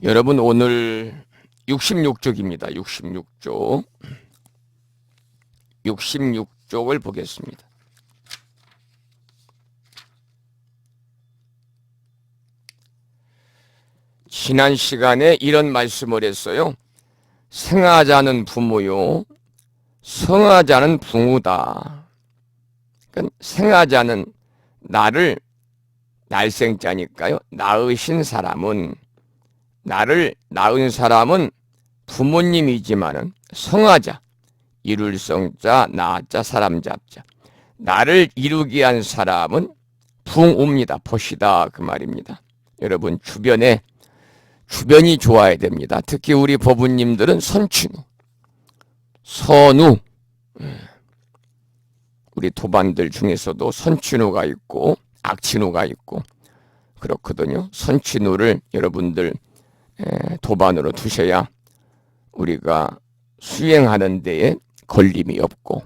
여러분 오늘 66쪽입니다. 66쪽. 66쪽을 보겠습니다. 지난 시간에 이런 말씀을 했어요. 생하자는 부모요, 성하자는 붕우다. 그러니까 생하자는 나를, 날생자니까요, 낳으신 사람은, 나를 낳은 사람은 부모님이지만은 성하자, 이룰 성자, 낳자, 사람 잡자. 나를 이루게 한 사람은 붕우입니다. 보시다 그 말입니다. 여러분 주변이 좋아야 됩니다. 특히 우리 법부님들은 선친우, 선우, 우리 도반들 중에서도 선친우가 있고 악친우가 있고 그렇거든요. 선친우를 여러분들 도반으로 두셔야 우리가 수행하는 데에 걸림이 없고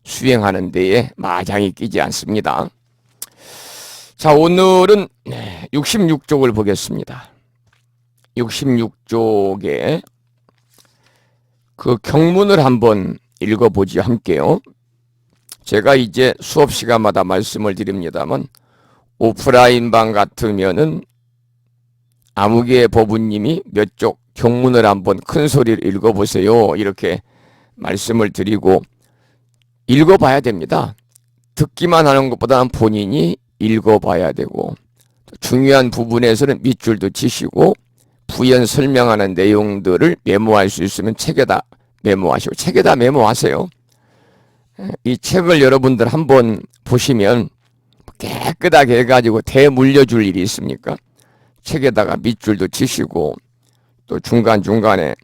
수행하는 데에 마장이 끼지 않습니다. 자, 오늘은 66쪽을 보겠습니다. 66쪽에 그 경문을 한번 읽어보지 함께요. 제가 이제 수업 시간마다 말씀을 드립니다만 오프라인방 같으면은 아무개 법부님이 몇 쪽 경문을 한번 큰 소리를 읽어보세요, 이렇게 말씀을 드리고 읽어봐야 됩니다. 듣기만 하는 것보다는 본인이 읽어봐야 되고 중요한 부분에서는 밑줄도 치시고 부연 설명하는 내용들을 메모할 수 있으면 책에다 메모하시고, 책에다 메모하세요. 이 책을 여러분들 한번 보시면 깨끗하게 해가지고 대물려줄 일이 있습니까? 책에다가 밑줄도 치시고 또 중간중간에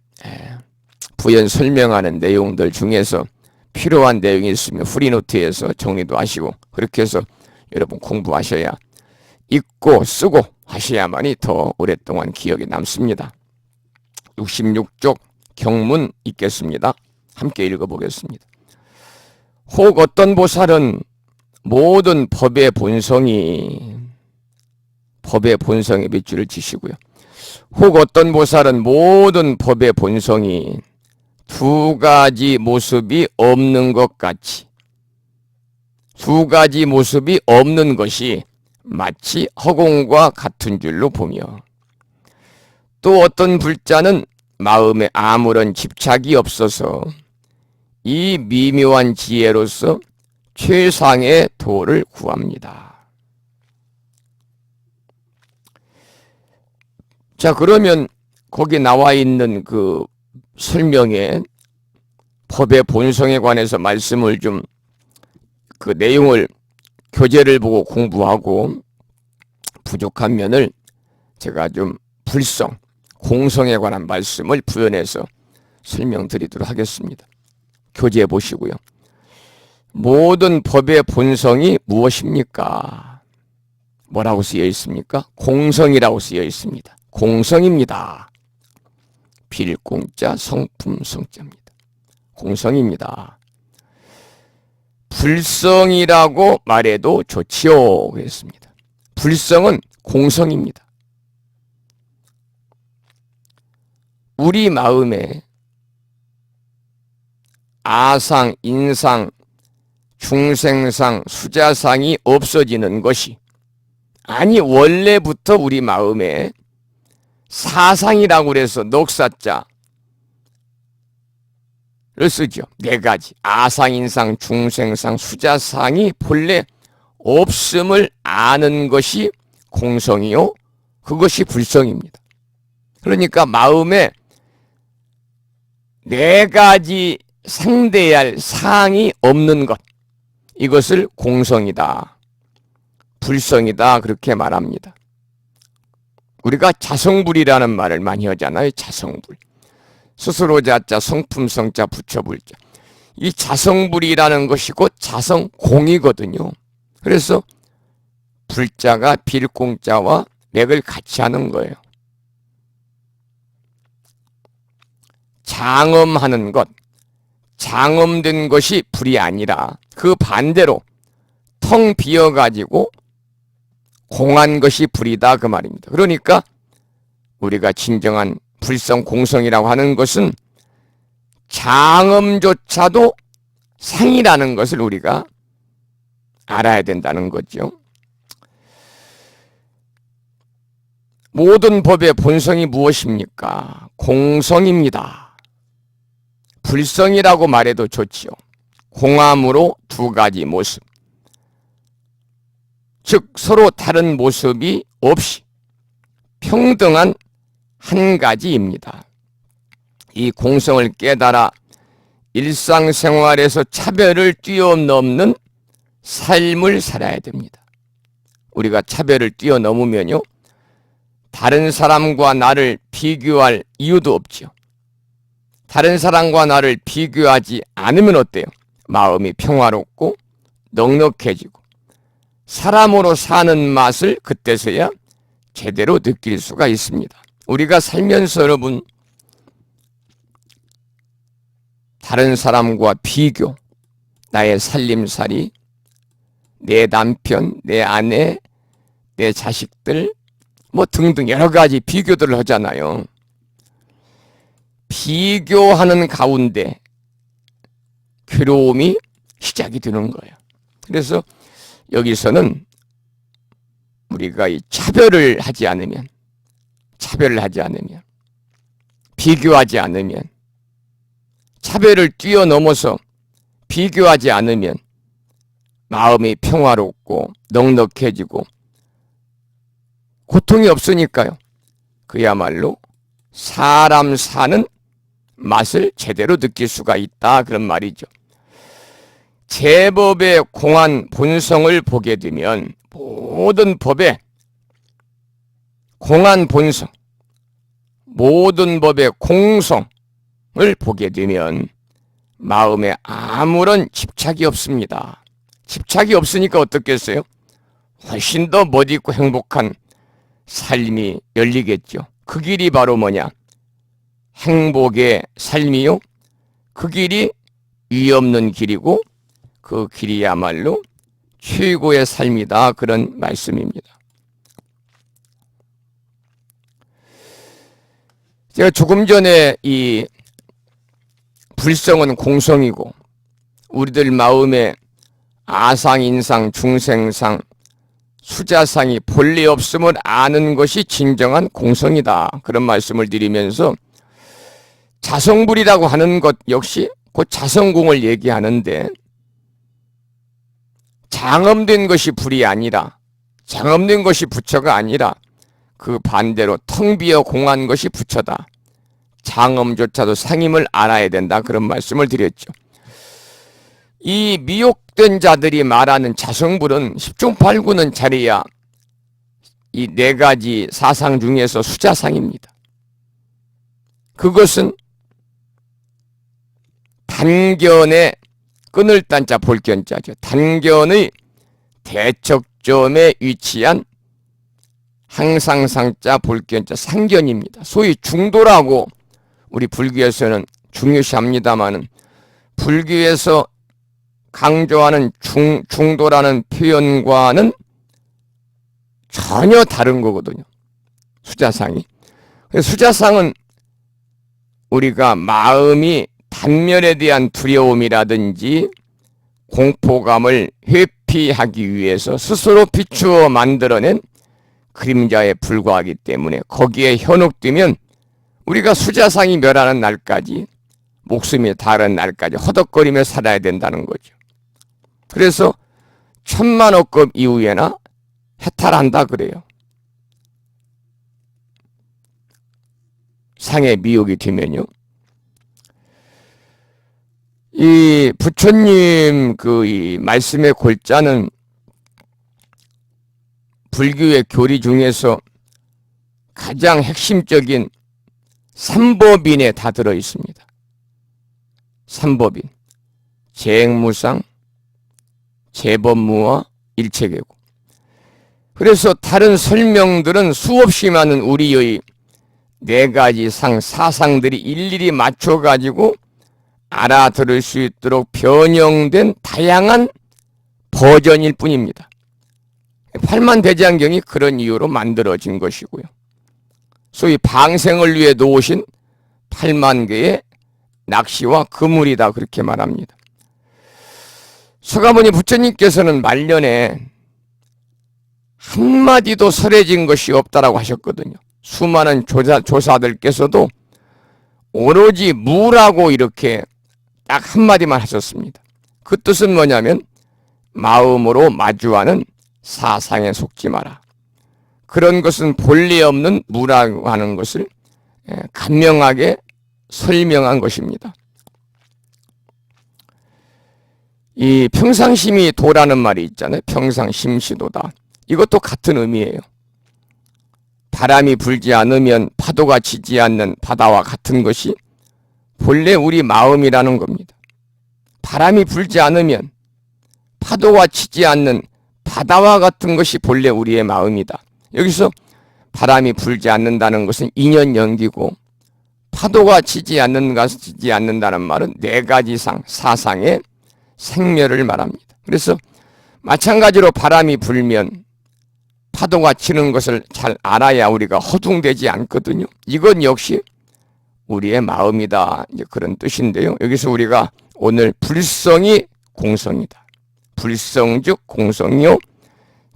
부연 설명하는 내용들 중에서 필요한 내용이 있으면 프리노트에서 정리도 하시고, 그렇게 해서 여러분 공부하셔야, 읽고 쓰고 하셔야만이 더 오랫동안 기억에 남습니다. 66쪽 경문 읽겠습니다. 함께 읽어보겠습니다. 혹 어떤 보살은 모든 법의 본성이 밑줄을 치시고요. 혹 어떤 보살은 모든 법의 본성이 두 가지 모습이 없는 것 같이, 두 가지 모습이 없는 것이 마치 허공과 같은 줄로 보며, 또 어떤 불자는 마음에 아무런 집착이 없어서 이 미묘한 지혜로서 최상의 도를 구합니다. 자, 그러면 거기 나와 있는 그 설명에 법의 본성에 관해서 말씀을 좀, 그 내용을 교재를 보고 공부하고 부족한 면을 제가 좀 불성, 공성에 관한 말씀을 부연해서 설명드리도록 하겠습니다. 교재 보시고요. 모든 법의 본성이 무엇입니까? 뭐라고 쓰여 있습니까? 공성이라고 쓰여 있습니다. 공성입니다. 빌공자, 성품, 성자입니다. 공성입니다. 불성이라고 말해도 좋지요, 그랬습니다. 불성은 공성입니다. 우리 마음에 아상, 인상, 중생상, 수자상이 없어지는 것이, 아니 원래부터 우리 마음에 사상이라고 그래서 녹사자를 쓰죠. 네 가지. 아상, 인상, 중생상, 수자상이 본래 없음을 아는 것이 공성이요, 그것이 불성입니다. 그러니까 마음에 네 가지 상대해야 할 사항이 없는 것, 이것을 공성이다, 불성이다, 그렇게 말합니다. 우리가 자성불이라는 말을 많이 하잖아요. 자성불. 스스로 자자, 성품, 성자, 부처불자. 이 자성불이라는 것이 곧 자성공이거든요. 그래서 불자가 빌공자와 맥을 같이 하는 거예요. 장엄하는 것, 장엄된 것이 불이 아니라 그 반대로 텅 비어가지고 공한 것이 불이다, 그 말입니다. 그러니까 우리가 진정한 불성 공성이라고 하는 것은 장엄조차도 상이라는 것을 우리가 알아야 된다는 거죠. 모든 법의 본성이 무엇입니까? 공성입니다. 불성이라고 말해도 좋지요. 공함으로 두 가지 모습. 즉 서로 다른 모습이 없이 평등한 한 가지입니다. 이 공성을 깨달아 일상생활에서 차별을 뛰어넘는 삶을 살아야 됩니다. 우리가 차별을 뛰어넘으면요, 다른 사람과 나를 비교할 이유도 없죠. 다른 사람과 나를 비교하지 않으면 어때요? 마음이 평화롭고 넉넉해지고 사람으로 사는 맛을 그때서야 제대로 느낄 수가 있습니다. 우리가 살면서 여러분, 다른 사람과 비교, 나의 살림살이, 내 남편, 내 아내, 내 자식들 뭐 등등 여러 가지 비교들을 하잖아요. 비교하는 가운데 괴로움이 시작이 되는 거예요. 그래서 여기서는 우리가 이 차별을 하지 않으면, 비교하지 않으면, 차별을 뛰어넘어서 비교하지 않으면 마음이 평화롭고 넉넉해지고 고통이 없으니까요. 그야말로 사람 사는 맛을 제대로 느낄 수가 있다, 그런 말이죠. 제법의 공한 본성을 보게 되면 모든 법의 공한 본성, 모든 법의 공성을 보게 되면 마음에 아무런 집착이 없습니다. 집착이 없으니까 어떻겠어요? 훨씬 더 멋있고 행복한 삶이 열리겠죠. 그 길이 바로 뭐냐? 행복의 삶이요. 그 길이 위없는 길이고 그 길이야말로 최고의 삶이다, 그런 말씀입니다. 제가 조금 전에 이 불성은 공성이고 우리들 마음에 아상, 인상, 중생상, 수자상이 본래 없음을 아는 것이 진정한 공성이다, 그런 말씀을 드리면서 자성불이라고 하는 것 역시 곧 자성공을 얘기하는데, 장엄된 것이 불이 아니라, 장엄된 것이 부처가 아니라 그 반대로 텅 비어 공한 것이 부처다. 장엄조차도 상임을 알아야 된다, 그런 말씀을 드렸죠. 이 미혹된 자들이 말하는 자성불은 10중 8구는 자리야 이 네 가지 사상 중에서 수자상입니다. 그것은 단견의 끊을 단자 볼견자죠. 단견의 대척점에 위치한 항상상자 볼견자 상견입니다. 소위 중도라고 우리 불교에서는 중요시합니다마는 불교에서 강조하는 중도라는 표현과는 전혀 다른 거거든요. 수자상이. 수자상은 우리가 마음이 단면에 대한 두려움이라든지 공포감을 회피하기 위해서 스스로 비추어 만들어낸 그림자에 불과하기 때문에 거기에 현혹되면 우리가 수자상이 멸하는 날까지, 목숨이 다른 날까지 허덕거리며 살아야 된다는 거죠. 그래서 천만억급 이후에나 해탈한다 그래요. 상의 미혹이 되면요. 이 부처님 이 말씀의 골자는 불교의 교리 중에서 가장 핵심적인 삼법인에 다 들어 있습니다. 삼법인, 재행무상, 재법무와 일체계고. 그래서 다른 설명들은 수없이 많은 우리의 네 가지 사상들이 일일이 맞춰가지고 알아들을 수 있도록 변형된 다양한 버전일 뿐입니다. 팔만대장경이 그런 이유로 만들어진 것이고요. 소위 방생을 위해 놓으신 8만 개의 낚시와 그물이다 그렇게 말합니다. 서가모니 부처님께서는 말년에 한마디도 설해진 것이 없다라고 하셨거든요. 수많은 조사들께서도 오로지 무라고 이렇게 딱 한마디만 하셨습니다. 그 뜻은 뭐냐면 마음으로 마주하는 사상에 속지 마라. 그런 것은 본래 없는 무라고 하는 것을 간명하게 설명한 것입니다. 이 평상심이 도라는 말이 있잖아요. 평상심시도다. 이것도 같은 의미예요. 바람이 불지 않으면 파도가 치지 않는 바다와 같은 것이 본래 우리 마음이라는 겁니다. 바람이 불지 않으면 파도가 치지 않는 바다와 같은 것이 본래 우리의 마음이다. 여기서 바람이 불지 않는다는 것은 인연연기고 파도가 치지 않는다는 말은 네 가지 사상의 생멸을 말합니다. 그래서 마찬가지로 바람이 불면 파도가 치는 것을 잘 알아야 우리가 허둥대지 않거든요. 이건 역시 우리의 마음이다. 이제 그런 뜻인데요. 여기서 우리가 오늘 불성이 공성이다. 불성 즉 공성이요.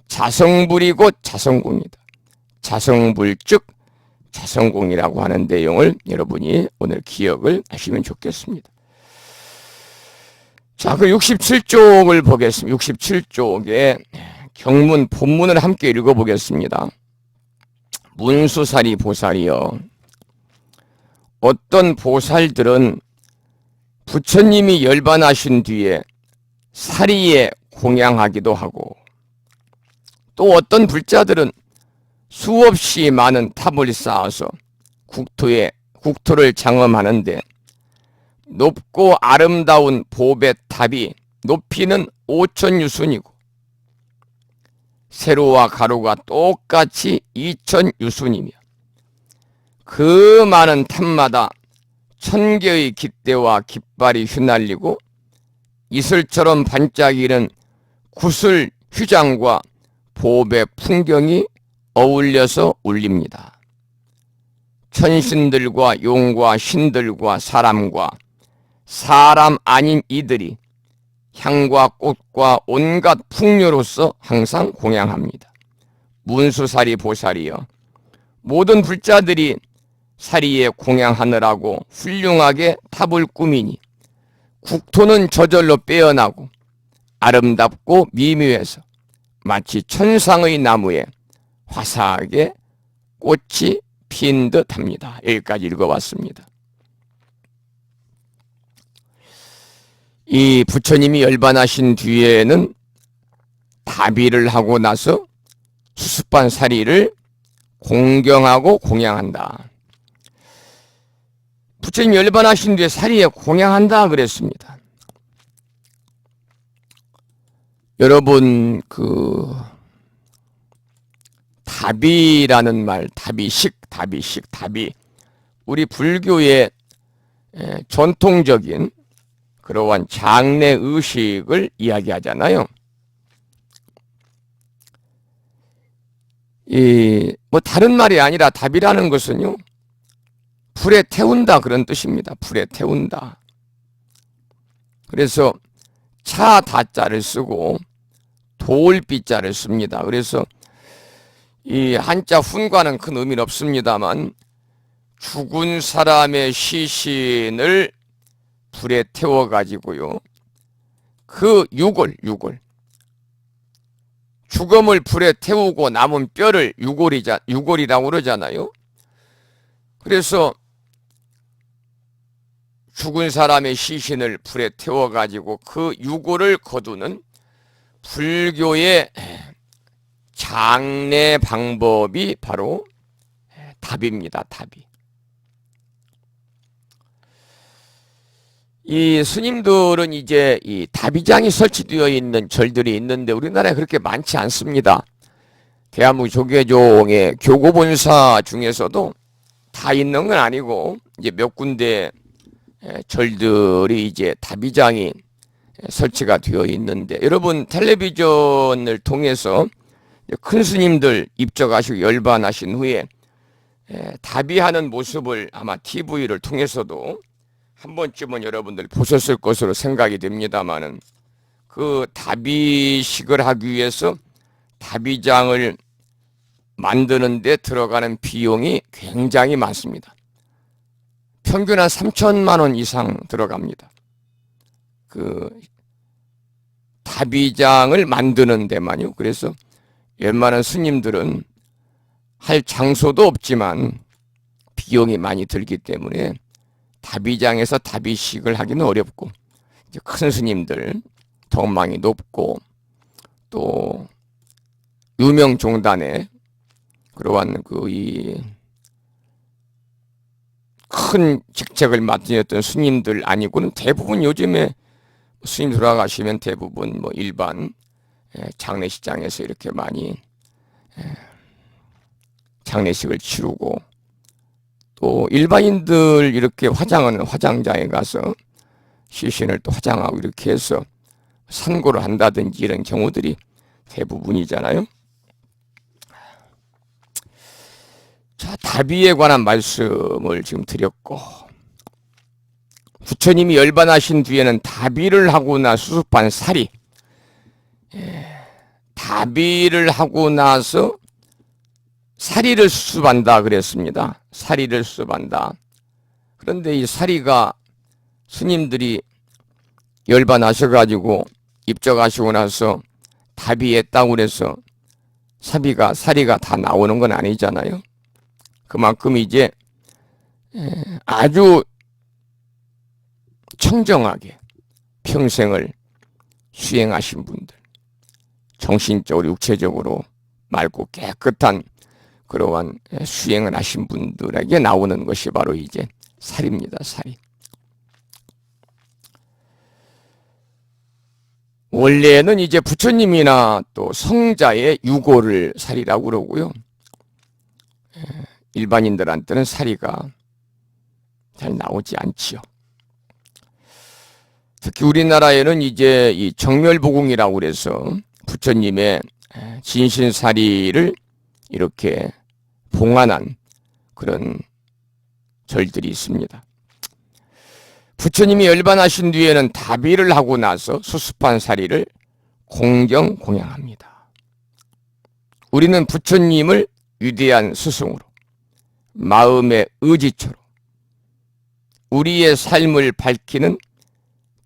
자성불이고 자성공이다. 자성불 즉 자성공이라고 하는 내용을 여러분이 오늘 기억을 하시면 좋겠습니다. 자, 그 67쪽을 보겠습니다. 67쪽에 경문 본문을 함께 읽어보겠습니다. 문수사리 보살이여, 어떤 보살들은 부처님이 열반하신 뒤에 사리에 공양하기도 하고, 또 어떤 불자들은 수없이 많은 탑을 쌓아서 국토를 장엄하는데 높고 아름다운 보배 탑이 높이는 5,000유순이고 세로와 가로가 똑같이 2,000유순이며 그 많은 탑마다 1,000개의 깃대와 깃발이 휘날리고 이슬처럼 반짝이는 구슬 휘장과 보배 풍경이 어울려서 울립니다. 천신들과 용과 신들과 사람 아닌 이들이 향과 꽃과 온갖 풍요로서 항상 공양합니다. 문수사리 보살이여, 모든 불자들이 사리에 공양하느라고 훌륭하게 탑을 꾸미니 국토는 저절로 빼어나고 아름답고 미묘해서 마치 천상의 나무에 화사하게 꽃이 핀 듯합니다. 여기까지 읽어봤습니다. 이 부처님이 열반하신 뒤에는 다비를 하고 나서 수습한 사리를 공경하고 공양한다. 부처님이 열반하신 뒤에 사리에 공양한다 그랬습니다. 여러분, 다비라는 말, 다비식, 우리 불교의 전통적인 그러한 장례 의식을 이야기하잖아요. 다른 말이 아니라 다비라는 것은요, 불에 태운다 그런 뜻입니다. 불에 태운다. 그래서 차 다자를 쓰고 돌비자를 씁니다. 그래서 이 한자 훈과는 큰 의미는 없습니다만 죽은 사람의 시신을 불에 태워가지고요, 그 유골 죽음을 불에 태우고 남은 뼈를 유골이라고 그러잖아요. 그래서 죽은 사람의 시신을 불에 태워가지고 그 유골을 거두는 불교의 장례 방법이 바로 답입니다. 답이. 이 스님들은 이제 이 다비장이 설치되어 있는 절들이 있는데 우리나라에 그렇게 많지 않습니다. 대한민국 조계종의 교고본사 중에서도 다 있는 건 아니고 이제 몇 군데 절들이 이제 다비장이 설치가 되어 있는데, 여러분 텔레비전을 통해서 큰 스님들 입적하시고 열반하신 후에 답이하는 모습을 아마 TV를 통해서도 한 번쯤은 여러분들 보셨을 것으로 생각이 됩니다만은, 그 다비식을 하기 위해서 다비장을 만드는 데 들어가는 비용이 굉장히 많습니다. 평균 한 3천만 원 이상 들어갑니다. 그 다비장을 만드는 데만요. 그래서 웬만한 스님들은 할 장소도 없지만 비용이 많이 들기 때문에 다비장에서 다비식을 하기는 어렵고, 이제 큰 스님들, 덕망이 높고 또 유명 종단에 그러한 큰 직책을 맡으셨던 스님들 아니고는 대부분 요즘에 스님 돌아가시면 대부분 뭐 일반 장례식장에서 이렇게 많이 장례식을 치르고, 또 일반인들 이렇게 화장하는 화장장에 가서 시신을 또 화장하고 이렇게 해서 산고를 한다든지 이런 경우들이 대부분이잖아요. 자, 다비에 관한 말씀을 지금 드렸고, 부처님이 열반하신 뒤에는 다비를 하고 나 수습한 사리, 다비를 하고 나서 사리를 수습한다 그랬습니다. 사리를 수습한다. 그런데 이 사리가 스님들이 열반하셔가지고 입적하시고 나서 다비했다고 그래서 사리가 다 나오는 건 아니잖아요. 그만큼 이제 아주 청정하게 평생을 수행하신 분들, 정신적으로 육체적으로 맑고 깨끗한 그러한 수행을 하신 분들에게 나오는 것이 바로 이제 사리입니다. 사리. 원래는 이제 부처님이나 또 성자의 유고를 사리라고 그러고요. 일반인들한테는 사리가 잘 나오지 않지요. 특히 우리나라에는 이제 이 정멸보궁이라고 그래서 부처님의 진신사리를 이렇게 봉안한 그런 절들이 있습니다. 부처님이 열반하신 뒤에는 다비를 하고 나서 수습한 사리를 공경 공양합니다. 우리는 부처님을 위대한 스승으로, 마음의 의지처로, 우리의 삶을 밝히는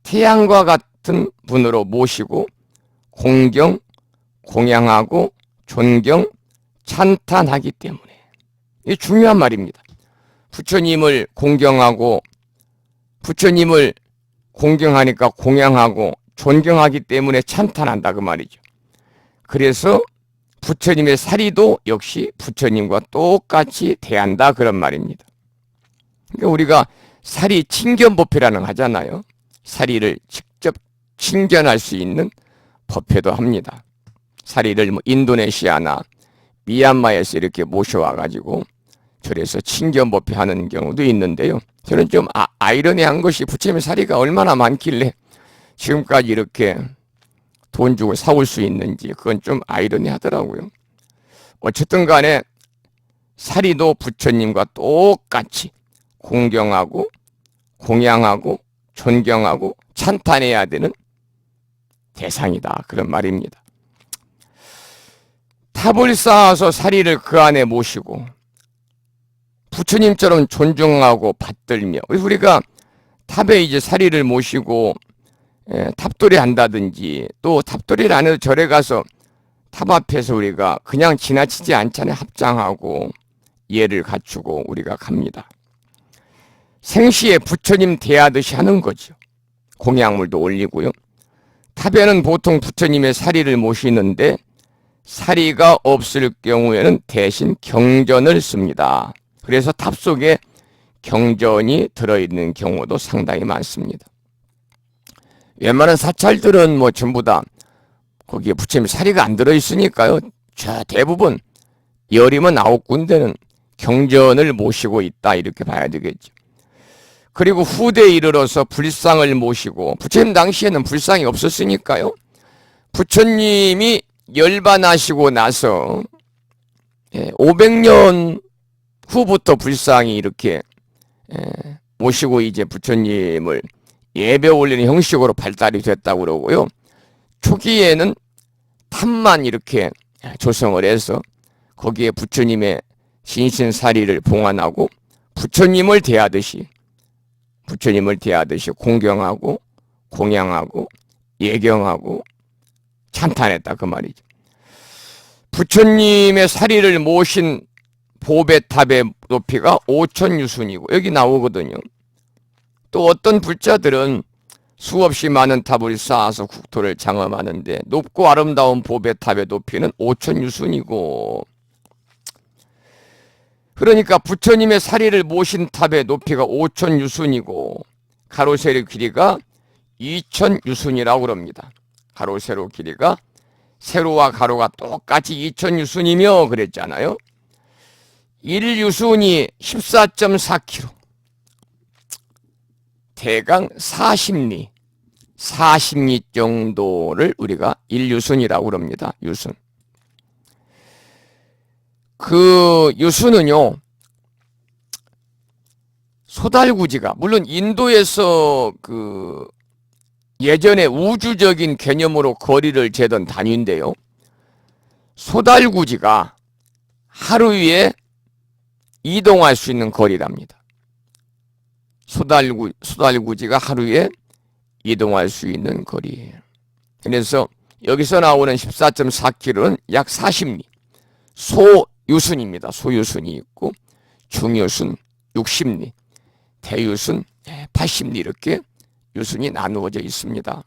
태양과 같은 분으로 모시고 공경, 공양하고 존경, 찬탄하기 때문에, 이게 중요한 말입니다. 부처님을 공경하고, 부처님을 공경하니까 공양하고 존경하기 때문에 찬탄한다 그 말이죠. 그래서 부처님의 사리도 역시 부처님과 똑같이 대한다 그런 말입니다. 그러니까 우리가 사리 친견법회라는 거 하잖아요. 사리를 직접 친견할 수 있는 법회도 합니다. 사리를 뭐 인도네시아나 미얀마에서 이렇게 모셔와가지고 절에서 친견법회 하는 경우도 있는데요. 저는 좀 아이러니한 것이 부처님의 사리가 얼마나 많길래 지금까지 이렇게 돈 주고 사올 수 있는지, 그건 좀 아이러니하더라고요. 어쨌든 간에 사리도 부처님과 똑같이 공경하고 공양하고 존경하고 찬탄해야 되는 대상이다 그런 말입니다. 탑을 쌓아서 사리를 그 안에 모시고 부처님처럼 존중하고 받들며, 우리가 탑에 이제 사리를 모시고 탑돌이 한다든지, 또 탑돌이를 안 해도 절에 가서 탑 앞에서 우리가 그냥 지나치지 않잖아요. 합장하고 예를 갖추고 우리가 갑니다. 생시에 부처님 대하듯이 하는 거죠. 공양물도 올리고요. 탑에는 보통 부처님의 사리를 모시는데 사리가 없을 경우에는 대신 경전을 씁니다. 그래서 탑 속에 경전이 들어있는 경우도 상당히 많습니다. 웬만한 사찰들은 뭐 전부 다 거기에 부처님 사리가 안 들어있으니까요. 대부분 10이면 9군데는 경전을 모시고 있다 이렇게 봐야 되겠죠. 그리고 후대에 이르러서 불상을 모시고, 부처님 당시에는 불상이 없었으니까요. 부처님이 열반하시고 나서 500년 후부터 불상이 이렇게 모시고 이제 부처님을 예배 올리는 형식으로 발달이 됐다고 그러고요. 초기에는 탑만 이렇게 조성을 해서 거기에 부처님의 신신사리를 봉안하고 부처님을 대하듯이 공경하고 공양하고 예경하고 찬탄했다 그 말이죠. 부처님의 사리를 모신 보배탑의 높이가 5,000유순이고 여기 나오거든요. 또 어떤 불자들은 수없이 많은 탑을 쌓아서 국토를 장엄하는데 높고 아름다운 보배탑의 높이는 5,000유순이고, 그러니까 부처님의 사리를 모신 탑의 높이가 5,000유순이고 가로 세로 길이가 2,000유순이라고 그럽니다. 가로 세로 길이가 세로와 가로가 똑같이 2,000유순이며 그랬잖아요. 1유순이 14.4km, 대강 40리 정도를 우리가 1유순이라고 그럽니다. 유순. 그 유순은요, 소달구지가 물론 인도에서 그 예전에 우주적인 개념으로 거리를 재던 단위인데요. 소달구지가 하루에 이동할 수 있는 거리랍니다. 소달구지가 하루에 이동할 수 있는 거리예요. 그래서 여기서 나오는 14.4km는 약 40리. 소유순입니다. 소유순이 있고 중유순 60리, 대유순 80리 이렇게 유순이 나누어져 있습니다.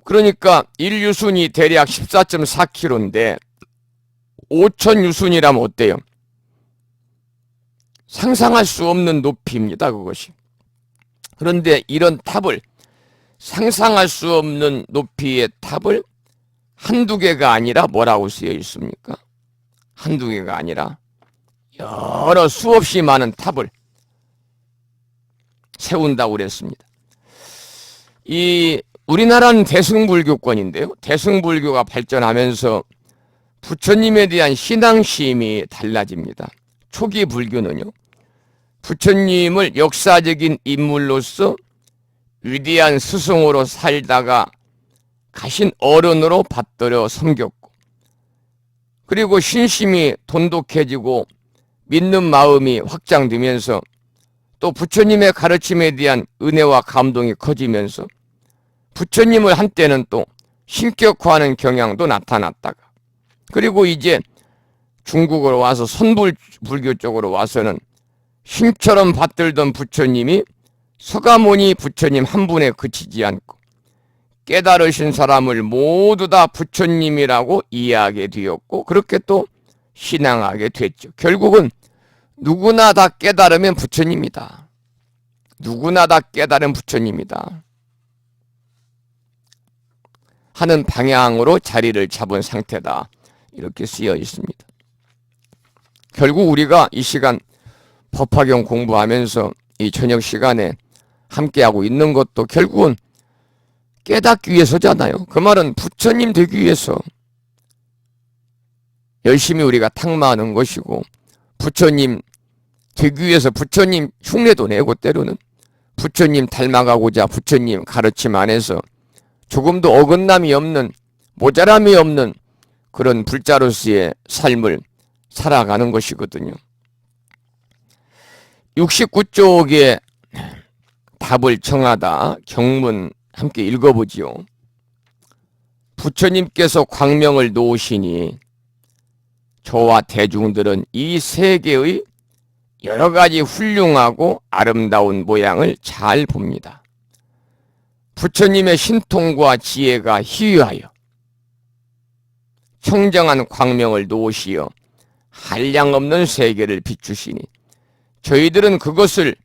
그러니까 1유순이 대략 14.4km인데 5,000유순이라면 어때요? 상상할 수 없는 높이입니다. 그것이. 그런데 이런 탑을, 상상할 수 없는 높이의 탑을 한두 개가 아니라 뭐라고 쓰여 있습니까? 한두 개가 아니라 여러 수없이 많은 탑을 세운다고 그랬습니다. 이 우리나라는 대승불교권인데요. 대승불교가 발전하면서 부처님에 대한 신앙심이 달라집니다. 초기 불교는요, 부처님을 역사적인 인물로서 위대한 스승으로 살다가 가신 어른으로 받들여 섬겼고, 그리고 신심이 돈독해지고 믿는 마음이 확장되면서 또 부처님의 가르침에 대한 은혜와 감동이 커지면서 부처님을 한때는 또 신격화하는 경향도 나타났다가, 그리고 이제 중국으로 와서 선불교 쪽으로 와서는 신처럼 받들던 부처님이 서가모니 부처님 한 분에 그치지 않고 깨달으신 사람을 모두 다 부처님이라고 이해하게 되었고, 그렇게 또 신앙하게 됐죠. 결국은 누구나 다 깨달으면 부처님이다. 누구나 다 깨달은 부처님이다 하는 방향으로 자리를 잡은 상태다. 이렇게 쓰여 있습니다. 결국 우리가 이 시간 법화경 공부하면서 이 저녁 시간에 함께하고 있는 것도 결국은 깨닫기 위해서잖아요. 그 말은 부처님 되기 위해서 열심히 우리가 탕마하는 것이고, 부처님 되기 위해서 부처님 흉내도 내고 때로는 부처님 닮아가고자 부처님 가르침 안에서 조금도 어긋남이 없는, 모자람이 없는 그런 불자로서의 삶을 살아가는 것이거든요. 69쪽의 답을 청하다 경문 함께 읽어보지요. 부처님께서 광명을 놓으시니 저와 대중들은 이 세계의 여러 가지 훌륭하고 아름다운 모양을 잘 봅니다. 부처님의 신통과 지혜가 희유하여 청정한 광명을 놓으시어 한량없는 세계를 비추시니 저희들은 그것을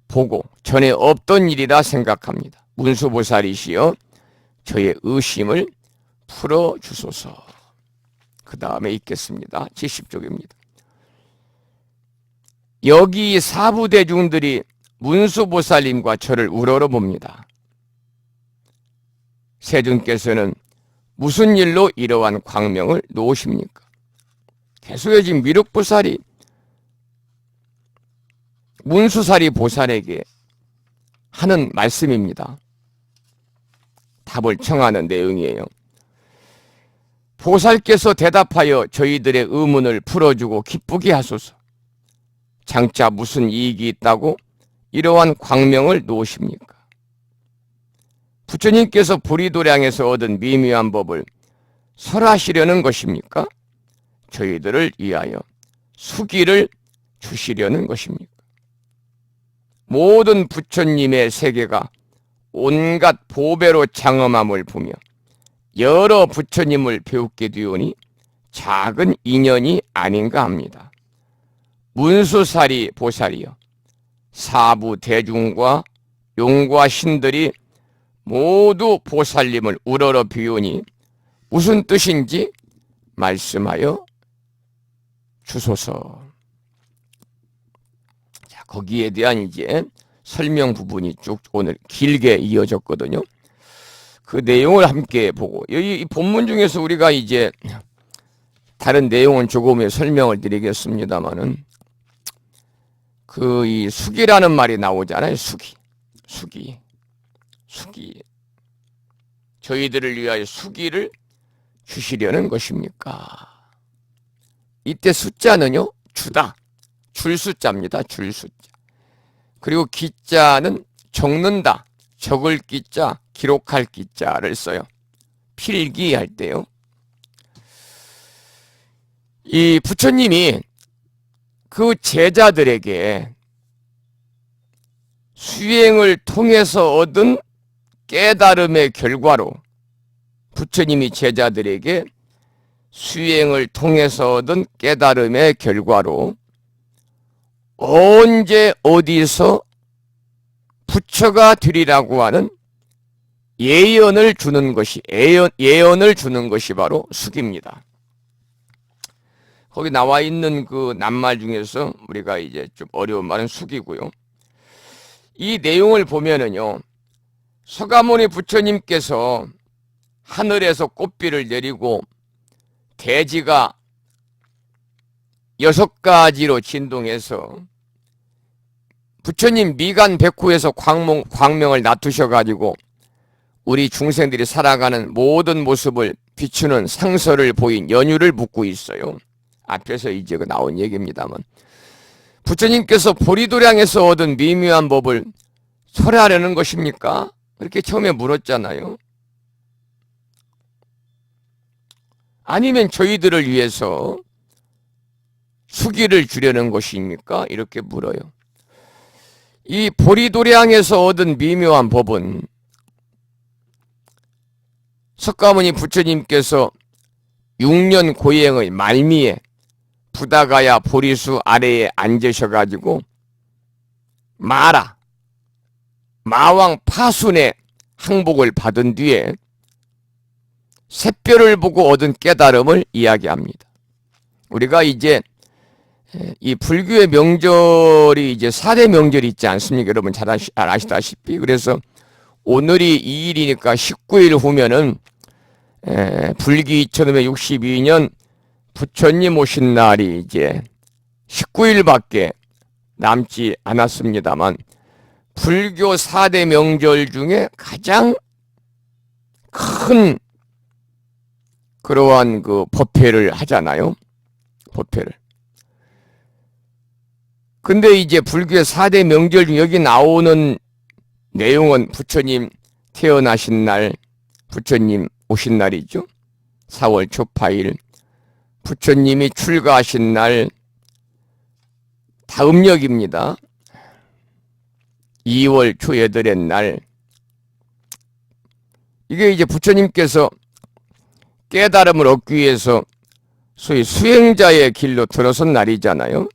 보고 전에 없던 일이라 생각합니다. 문수보살이시여 저의 의심을 풀어주소서. 그 다음에 읽겠습니다. 70쪽입니다. 여기 사부대중들이 문수보살님과 저를 우러러봅니다. 세존께서는 무슨 일로 이러한 광명을 놓으십니까? 개소해진 미륵보살이 문수사리 보살에게 하는 말씀입니다. 답을 청하는 내용이에요. 보살께서 대답하여 저희들의 의문을 풀어주고 기쁘게 하소서. 장차 무슨 이익이 있다고 이러한 광명을 놓으십니까? 부처님께서 보리도량에서 얻은 미묘한 법을 설하시려는 것입니까? 저희들을 위하여 수기를 주시려는 것입니까? 모든 부처님의 세계가 온갖 보배로 장엄함을 보며 여러 부처님을 배우게 되오니 작은 인연이 아닌가 합니다. 문수사리 보살이여, 사부 대중과 용과 신들이 모두 보살님을 우러러 비우니 무슨 뜻인지 말씀하여 주소서. 자, 거기에 대한 이제 설명 부분이 쭉 오늘 길게 이어졌거든요. 그 내용을 함께 보고, 이 본문 중에서 우리가 이제 다른 내용은 조금의 설명을 드리겠습니다만은, 이 수기라는 말이 나오잖아요. 수기. 저희들을 위하여 수기를 주시려는 것입니까? 이때 숫자는요, 주다. 줄 숫자입니다. 줄 숫자. 그리고 기자는 적는다. 적을 기자, 기록할 기자를 써요. 필기할 때요. 이 부처님이 그 제자들에게 수행을 통해서 얻은 깨달음의 결과로, 부처님이 제자들에게 수행을 통해서 얻은 깨달음의 결과로 언제 어디서 부처가 되리라고 하는 예언을 주는 것이, 예언을 주는 것이 바로 수기입니다. 거기 나와 있는 그 낱말 중에서 우리가 이제 좀 어려운 말은 수기고요. 이 내용을 보면은요, 서가모니 부처님께서 하늘에서 꽃비를 내리고 대지가 6가지로 진동해서 부처님 미간 백후에서 광명을 놔두셔가지고 우리 중생들이 살아가는 모든 모습을 비추는 상서를 보인 연유를 묻고 있어요. 앞에서 이제 나온 얘기입니다만, 부처님께서 보리도량에서 얻은 미묘한 법을 설하려는 것입니까? 그렇게 처음에 물었잖아요. 아니면 저희들을 위해서 수기를 주려는 것입니까? 이렇게 물어요. 이 보리도량에서 얻은 미묘한 법은 석가모니 부처님께서 6년 고행의 말미에 부다가야 보리수 아래에 앉으셔가지고 마왕 파순의 항복을 받은 뒤에 샛별을 보고 얻은 깨달음을 이야기합니다. 우리가 이제 이 불교의 명절이 이제 4대 명절이 있지 않습니까? 여러분 잘 아시다시피. 그래서 오늘이 2일이니까 19일 후면은 불기 2562년 부처님 오신 날이 이제 19일밖에 남지 않았습니다만, 불교 4대 명절 중에 가장 큰 그러한 그 법회를 하잖아요. 법회를. 근데 이제 불교의 4대 명절 중 여기 나오는 내용은 부처님 태어나신 날, 부처님 오신 날이죠. 4월 초파일, 부처님이 출가하신 날 다음역입니다. 2월 초여덟의 날. 이게 이제 부처님께서 깨달음을 얻기 위해서 소위 수행자의 길로 들어선 날이잖아요.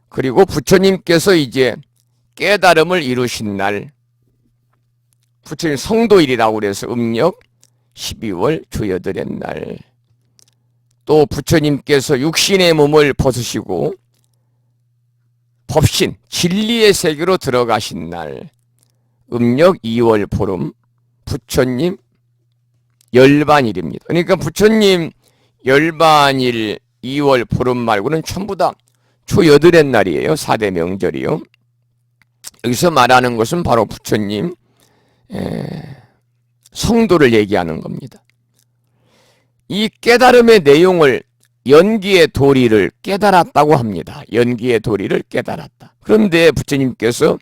그리고 부처님께서 이제 깨달음을 이루신 날, 부처님 성도일이라고 그래서 음력 12월 초여덟의 날, 또 부처님께서 육신의 몸을 벗으시고 법신, 진리의 세계로 들어가신 날, 음력 2월 보름, 부처님 열반일입니다. 그러니까 부처님 열반일 2월 보름 말고는 전부 다 초8의 날이에요. 4대 명절이요. 여기서 말하는 것은 바로 부처님 성도를 얘기하는 겁니다. 이 깨달음의 내용을 연기의 도리를 깨달았다고 합니다. 연기의 도리를 깨달았다. 그런데 부처님께서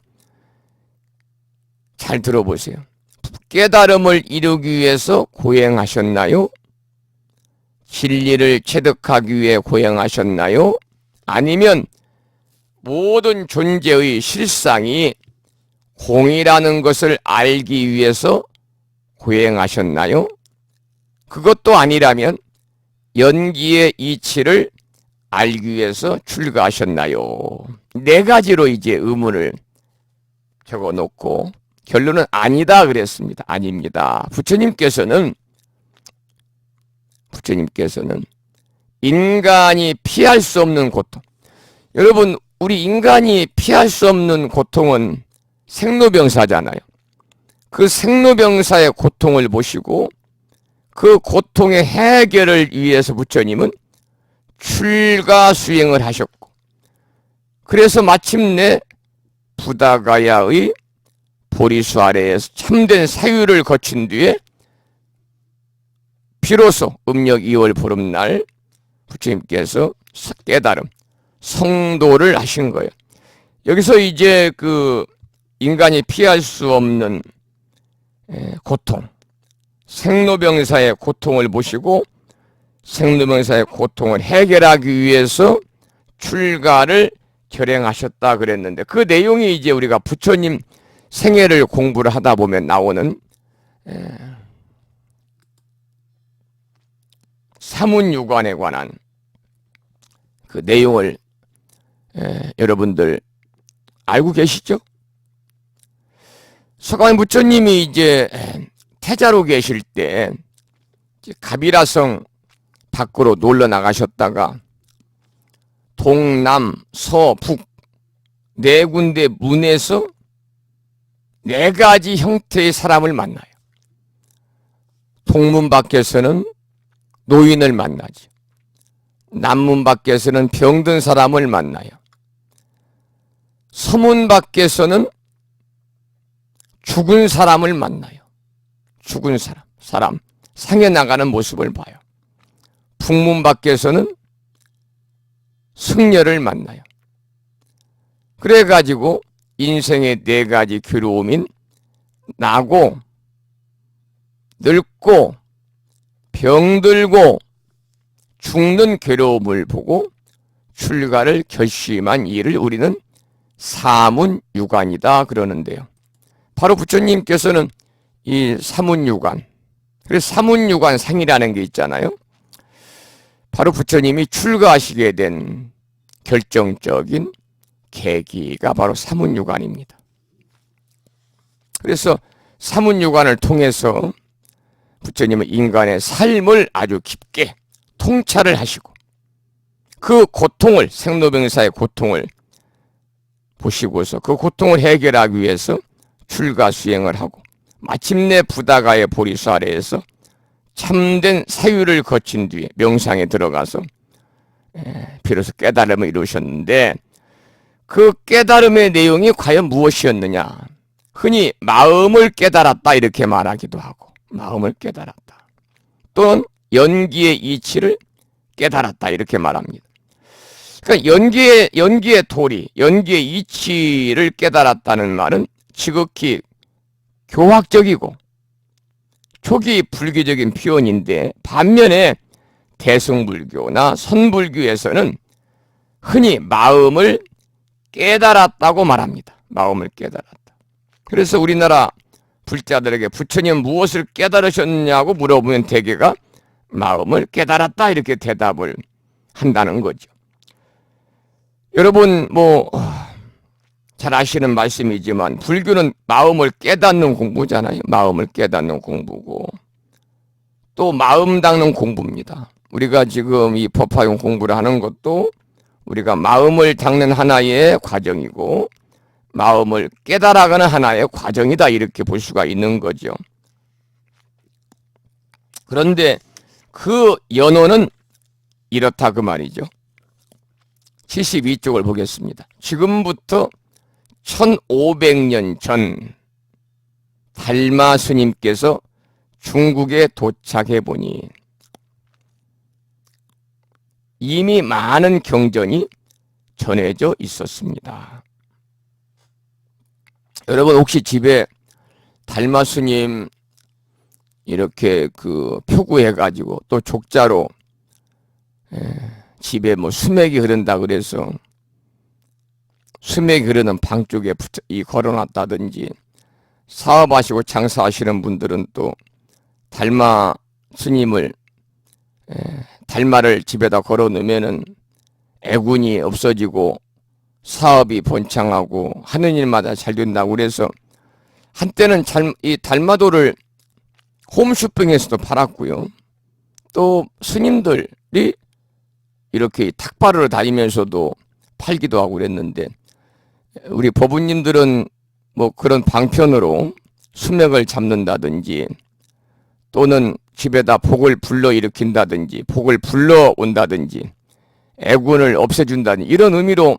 잘 들어보세요. 깨달음을 이루기 위해서 고행하셨나요? 진리를 체득하기 위해 고행하셨나요? 아니면 모든 존재의 실상이 공이라는 것을 알기 위해서 고행하셨나요? 그것도 아니라면 연기의 이치를 알기 위해서 출가하셨나요? 네 가지로 이제 의문을 적어놓고 결론은 아니다 그랬습니다. 아닙니다. 부처님께서는 인간이 피할 수 없는 고통. 여러분, 우리 인간이 피할 수 없는 고통은 생로병사잖아요. 그 생로병사의 고통을 보시고 그 고통의 해결을 위해서 부처님은 출가 수행을 하셨고, 그래서 마침내 부다가야의 보리수 아래에서 참된 사유를 거친 뒤에 비로소 음력 2월 보름날 부처님께서 깨달음, 성도를 하신 거예요. 여기서 이제 그 인간이 피할 수 없는 고통, 생로병사의 고통을 보시고 생로병사의 고통을 해결하기 위해서 출가를 결행하셨다 그랬는데, 그 내용이 이제 우리가 부처님 생애를 공부를 하다 보면 나오는 사문유관에 관한 그 내용을 여러분들 알고 계시죠? 서가모니 부처님이 이제 태자로 계실 때 가비라성 밖으로 놀러 나가셨다가 동남, 서, 북 네 군데 문에서 네 가지 형태의 사람을 만나요. 동문 밖에서는 노인을 만나죠. 남문 밖에서는 병든 사람을 만나요. 서문 밖에서는 죽은 사람을 만나요. 죽은 사람 상해 나가는 모습을 봐요. 북문 밖에서는 승려를 만나요. 그래가지고 인생의 네 가지 괴로움인 나고 늙고 병들고 죽는 괴로움을 보고 출가를 결심한 이를 우리는 사문유관이다 그러는데요. 바로 부처님께서는 이 사문유관, 그래서 사문유관 상이라는 게 있잖아요. 바로 부처님이 출가하시게 된 결정적인 계기가 바로 사문유관입니다. 그래서 사문유관을 통해서 부처님은 인간의 삶을 아주 깊게 통찰을 하시고 그 고통을, 생로병사의 고통을 보시고서 그 고통을 해결하기 위해서 출가 수행을 하고 마침내 부다가의 보리수 아래에서 참된 사유를 거친 뒤에 명상에 들어가서 비로소 깨달음을 이루셨는데, 그 깨달음의 내용이 과연 무엇이었느냐? 흔히 마음을 깨달았다 이렇게 말하기도 하고, 마음을 깨달았다, 또는 연기의 이치를 깨달았다 이렇게 말합니다. 그러니까 연기의 도리, 연기의 이치를 깨달았다는 말은 지극히 교학적이고 초기 불교적인 표현인데, 반면에 대승불교나 선불교에서는 흔히 마음을 깨달았다고 말합니다. 마음을 깨달았다. 그래서 우리나라 불자들에게 부처님 무엇을 깨달으셨냐고 물어보면 대개가 마음을 깨달았다 이렇게 대답을 한다는 거죠. 여러분 잘 아시는 말씀이지만 불교는 마음을 깨닫는 공부잖아요. 마음을 깨닫는 공부고 또 마음 닦는 공부입니다. 우리가 지금 이 법화용 공부를 하는 것도 우리가 마음을 닦는 하나의 과정이고 마음을 깨달아가는 하나의 과정이다 이렇게 볼 수가 있는 거죠. 그런데 그 연호는 이렇다 그 말이죠. 72쪽을 보겠습니다. 지금부터 1500년 전 달마 스님께서 중국에 도착해 보니 이미 많은 경전이 전해져 있었습니다. 여러분 혹시 집에 달마 스님 이렇게 그 표구해가지고 또 족자로 집에 뭐 수맥이 흐른다 그래서 수맥이 흐르는 방 쪽에 걸어놨다든지 사업하시고 장사하시는 분들은 또 달마 스님을 달마를 집에다 걸어놓으면은 애군이 없어지고 사업이 번창하고 하는 일마다 잘 된다고 그래서 한때는 이 달마도를 홈쇼핑에서도 팔았고요. 또 스님들이 이렇게 탁발을 다니면서도 팔기도 하고 그랬는데 우리 법부님들은 뭐 그런 방편으로 수맥을 잡는다든지 또는 집에다 복을 불러일으킨다든지 복을 불러온다든지 애군을 없애준다든지 이런 의미로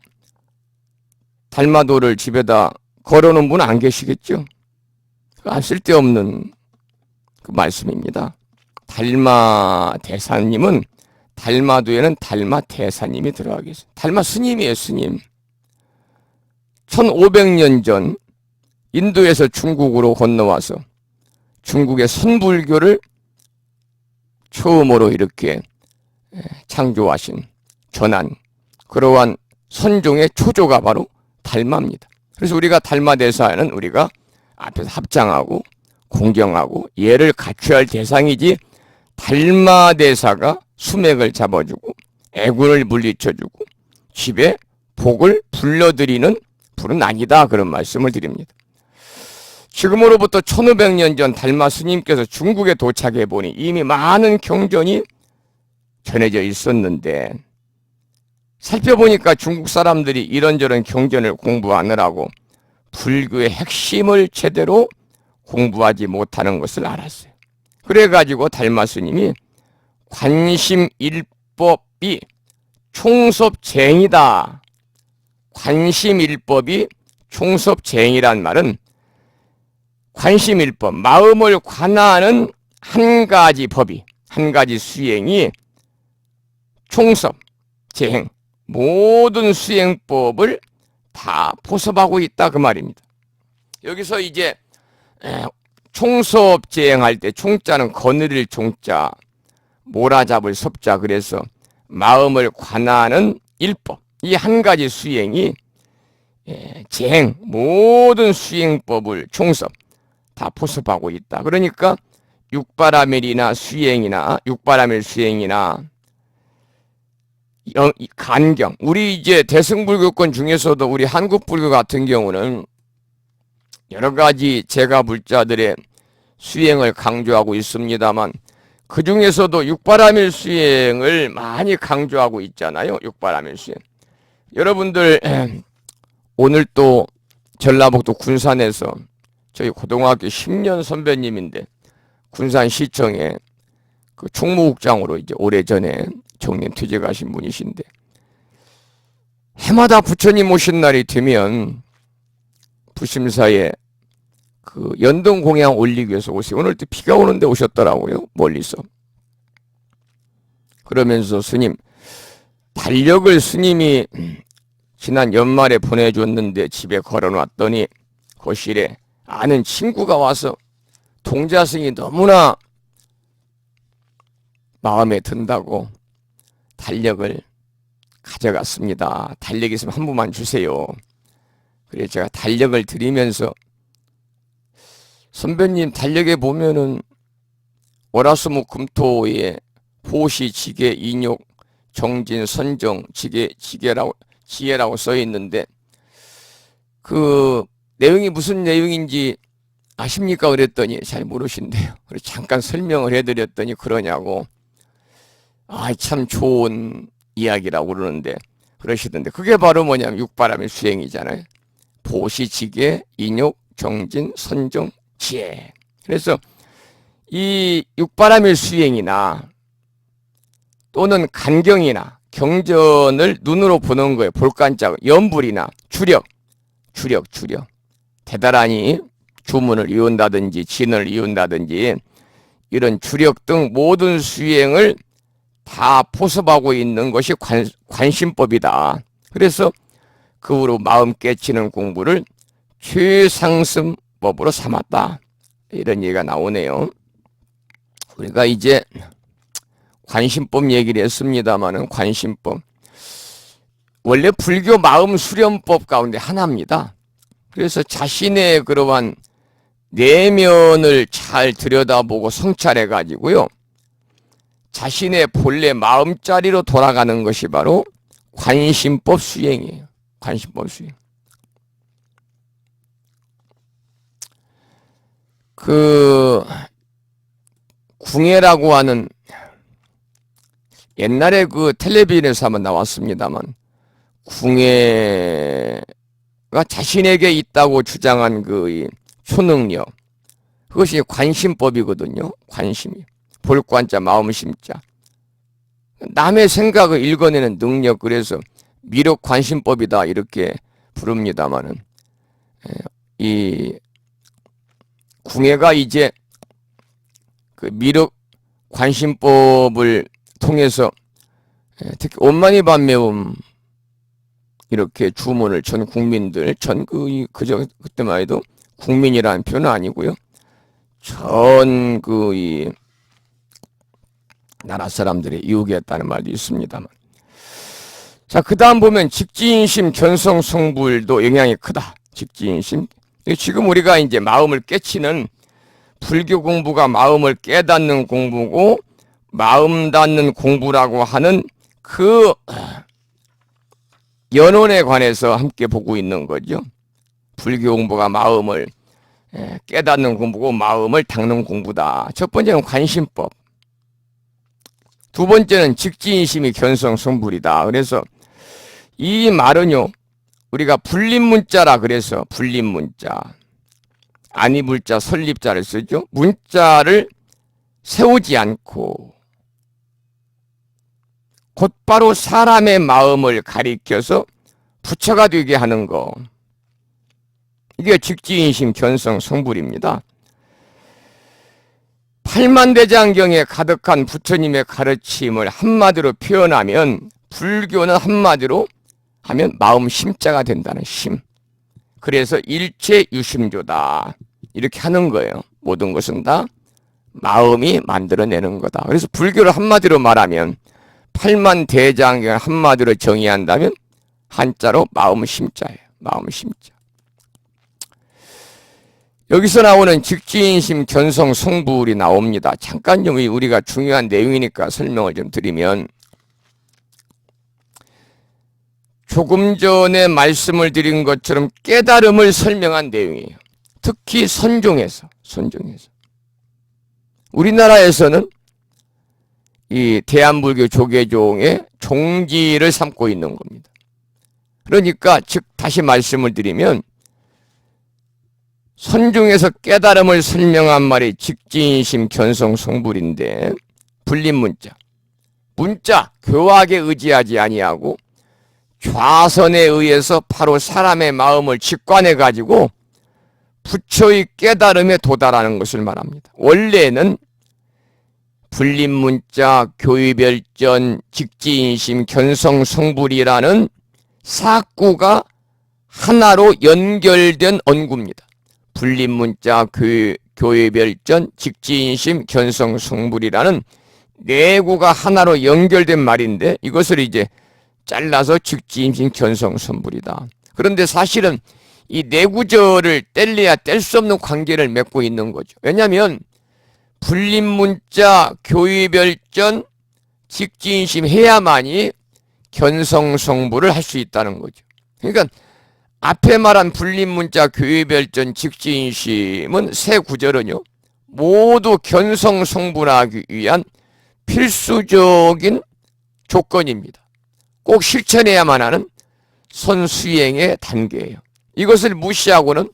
달마도를 집에다 걸어놓은 분은 안 계시겠죠? 안 쓸데없는 그 말씀입니다. 달마 대사님은 달마도에는 달마 대사님이 들어가 계세요. 달마 스님이에요, 스님. 1500년 전 인도에서 중국으로 건너와서 중국의 선불교를 처음으로 이렇게 창조하신 전한 그러한 선종의 초조가 바로 달마입니다. 그래서 우리가 달마 대사는 우리가 앞에서 합장하고 공경하고 예를 갖춰야 할 대상이지 달마 대사가 수맥을 잡아주고 애군을 물리쳐주고 집에 복을 불러들이는 분은 아니다 그런 말씀을 드립니다. 지금으로부터 1500년 전 달마 스님께서 중국에 도착해 보니 이미 많은 경전이 전해져 있었는데 살펴보니까 중국 사람들이 이런저런 경전을 공부하느라고 불교의 핵심을 제대로 공부하지 못하는 것을 알았어요. 그래가지고 달마 스님이 관심일법이 총섭쟁이다. 관심일법이 총섭쟁이란 말은 관심일법, 마음을 관하는 한 가지 법이, 한 가지 수행이 총섭, 재행, 모든 수행법을 다 포섭하고 있다 그 말입니다. 여기서 이제 총섭 재행할 때 총자는 거느릴 총자, 몰아잡을 섭자 그래서 마음을 관하는 일법, 이 한 가지 수행이 재행, 모든 수행법을 총섭 다 포섭하고 있다. 그러니까 육바라밀이나 수행이나 육바라밀 수행이나 간경, 우리 이제 대승불교권 중에서도 우리 한국불교 같은 경우는 여러 가지 제가 불자들의 수행을 강조하고 있습니다만 그 중에서도 육바라밀 수행을 많이 강조하고 있잖아요. 육바라밀 수행. 여러분들 오늘 또 전라북도 군산에서 저희 고등학교 10년 선배님인데 군산시청에 그 총무국장으로 이제 오래전에 정년 퇴직하신 분이신데 해마다 부처님 오신 날이 되면 부심사에 그 연등 공양 올리기 위해서 오세요. 오늘 또 비가 오는데 오셨더라고요. 멀리서. 그러면서 스님 달력을 스님이 지난 연말에 보내줬는데 집에 걸어놨더니 거실에 아는 친구가 와서 동자승이 너무나 마음에 든다고 달력을 가져갔습니다. 달력 있으면 한 부만 주세요. 그래서 제가 달력을 드리면서 선배님 달력에 보면은 월화수목 금토에 보시, 지계, 인욕, 정진, 선정, 지혜라고 써 있는데 그 내용이 무슨 내용인지 아십니까? 그랬더니 잘 모르신대요. 그래서 잠깐 설명을 해드렸더니 그러냐고. 아, 참 좋은 이야기라고 그러는데 그러시던데 그게 바로 뭐냐면 육바람의 수행이잖아요. 보시, 지계, 인욕, 정진, 선정, 지혜. 그래서 이 육바람의 수행이나 또는 간경이나 경전을 눈으로 보는 거예요. 볼간자고 연불이나 주력. 대다라니 주문을 이룬다든지 진을 이룬다든지 이런 주력 등 모든 수행을 다 포섭하고 있는 것이 관심법이다. 그래서 그 후로 마음 깨치는 공부를 최상승법으로 삼았다. 이런 얘기가 나오네요. 우리가 이제 관심법 얘기를 했습니다마는 관심법. 원래 불교 마음 수련법 가운데 하나입니다. 그래서 자신의 그러한 내면을 잘 들여다보고 성찰해 가지고요. 자신의 본래 마음자리로 돌아가는 것이 바로 관심법 수행이에요. 관심법 수행. 그 궁예라고 하는 옛날에 그 텔레비전에서 한번 나왔습니다만 궁예가 자신에게 있다고 주장한 그 초능력 그것이 관심법이거든요. 관심이 볼관자 마음심자 남의 생각을 읽어내는 능력 그래서 미륵 관심법이다 이렇게 부릅니다마는 이 궁예가 이제 그 미륵 관심법을 통해서 특히 온만이 반매움 이렇게 주문을 전 국민들 그때만 해도 국민이라는 표현은 아니고요. 전 이 나라 사람들이 이루겠다는 말도 있습니다만. 자, 그 다음 보면 직지인심 견성성불도 영향이 크다. 직지인심. 지금 우리가 이제 마음을 깨치는 불교 공부가 마음을 깨닫는 공부고 마음 닫는 공부라고 하는 그 연원에 관해서 함께 보고 있는 거죠. 불교 공부가 마음을 깨닫는 공부고 마음을 닦는 공부다. 첫 번째는 관심법. 두 번째는 직지인심이 견성성불이다. 그래서 이 말은요. 우리가 불립문자라 그래서 불립문자. 아니불자 설립자를 쓰죠. 문자를 세우지 않고 곧바로 사람의 마음을 가리켜서 부처가 되게 하는 거. 이게 직지인심 견성성불입니다. 팔만대장경에 가득한 부처님의 가르침을 한마디로 표현하면 불교는 한마디로 하면 마음심자가 된다는 심. 그래서 일체유심조다. 이렇게 하는 거예요. 모든 것은 다 마음이 만들어내는 거다. 그래서 불교를 한마디로 말하면 팔만대장경을 한마디로 정의한다면 한자로 마음심자예요. 마음심자. 여기서 나오는 직지인심 견성성불이 나옵니다. 잠깐 좀 우리가 중요한 내용이니까 설명을 좀 드리면 조금 전에 말씀을 드린 것처럼 깨달음을 설명한 내용이에요. 특히 선종에서. 우리나라에서는 이 대한불교 조계종의 종지를 삼고 있는 겁니다. 그러니까 즉 다시 말씀을 드리면 선중에서 깨달음을 설명한 말이 직지인심 견성성불인데 불립문자. 문자 교학에 의지하지 아니하고 좌선에 의해서 바로 사람의 마음을 직관해 가지고 부처의 깨달음에 도달하는 것을 말합니다. 원래는 불립문자 교의별전 직지인심 견성성불이라는 사구가 하나로 연결된 언구입니다. 불립문자 교의별전 직지인심 견성성불이라는 네 구가 하나로 연결된 말인데 이것을 이제 잘라서 직지인심 견성성불이다. 그런데 사실은 이 네 구절을 뗄래야 뗄 수 없는 관계를 맺고 있는 거죠. 왜냐하면 불립문자 교의별전 직지인심 해야만이 견성성불을 할 수 있다는 거죠. 그러니까 앞에 말한 불립문자 교의별전 직지인심은 세 구절은요 모두 견성성불하기 위한 필수적인 조건입니다. 꼭 실천해야만 하는 선수행의 단계예요. 이것을 무시하고는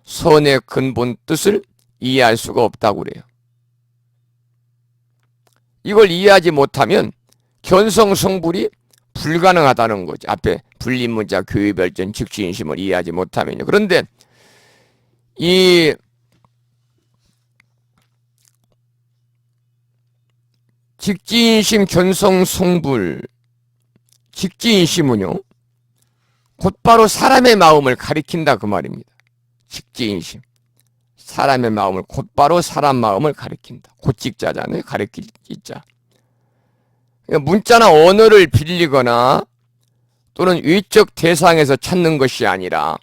선의 근본 뜻을 이해할 수가 없다고 그래요. 이걸 이해하지 못하면 견성성불이 불가능하다는 거죠. 앞에 분리문자 교의별전 직지인심을 이해하지 못하면요. 그런데 이 직지인심 견성성불 직지인심은요 곧바로 사람의 마음을 가리킨다 그 말입니다. 직지인심 사람의 마음을 곧바로 사람 마음을 가리킨다. 곧직자잖아요. 가리킬 자. 그러니까 문자나 언어를 빌리거나 또는 외적 대상에서 찾는 것이 아니라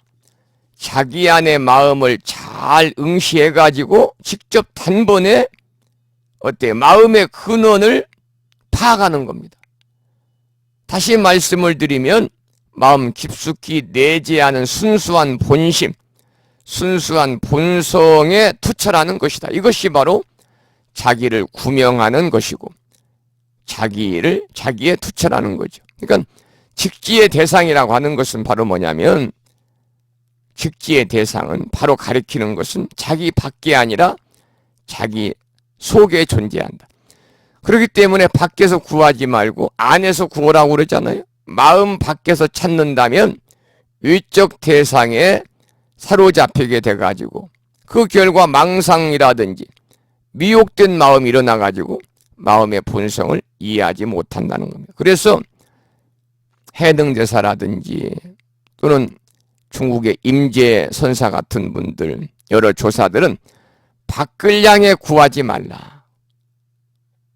자기 안의 마음을 잘 응시해가지고 직접 단번에 마음의 근원을 파악하는 겁니다. 다시 말씀을 드리면 마음 깊숙이 내재하는 순수한 본심, 순수한 본성에 투철하는 것이다. 이것이 바로 자기를 구명하는 것이고 자기에 투철하는 거죠. 그러니까 직지의 대상이라고 하는 것은 바로 뭐냐면 직지의 대상은 바로 가리키는 것은 자기 밖이 아니라 자기 속에 존재한다. 그렇기 때문에 밖에서 구하지 말고 안에서 구하라고 그러잖아요. 마음 밖에서 찾는다면 외적 대상에 사로잡히게 돼가지고 그 결과 망상이라든지 미혹된 마음이 일어나가지고 마음의 본성을 이해하지 못한다는 겁니다. 그래서 해능대사라든지 또는 중국의 임재 선사 같은 분들 여러 조사들은 밖을 향해 구하지 말라.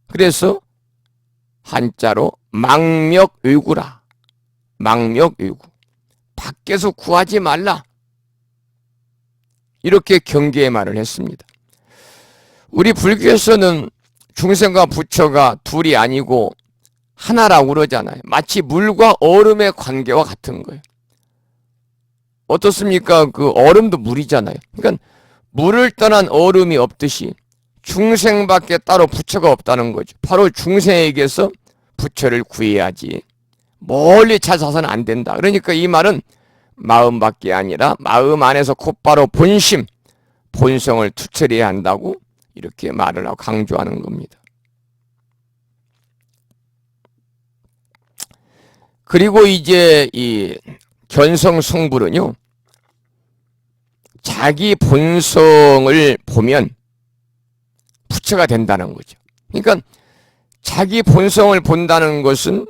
그래서 한자로 망명의구라. 망명의구. 밖에서 구하지 말라. 이렇게 경계의 말을 했습니다. 우리 불교에서는 중생과 부처가 둘이 아니고 하나라고 그러잖아요. 마치 물과 얼음의 관계와 같은 거예요. 어떻습니까? 그 얼음도 물이잖아요. 그러니까 물을 떠난 얼음이 없듯이 중생밖에 따로 부처가 없다는 거죠. 바로 중생에게서 부처를 구해야지 멀리 찾아서는 안 된다. 그러니까 이 말은 마음밖에 아니라 마음 안에서 곧바로 본심, 본성을 투철해야 한다고 이렇게 말을 하고 강조하는 겁니다. 그리고 이제 이 견성성불은요, 자기 본성을 보면 부처가 된다는 거죠. 그러니까 자기 본성을 본다는 것은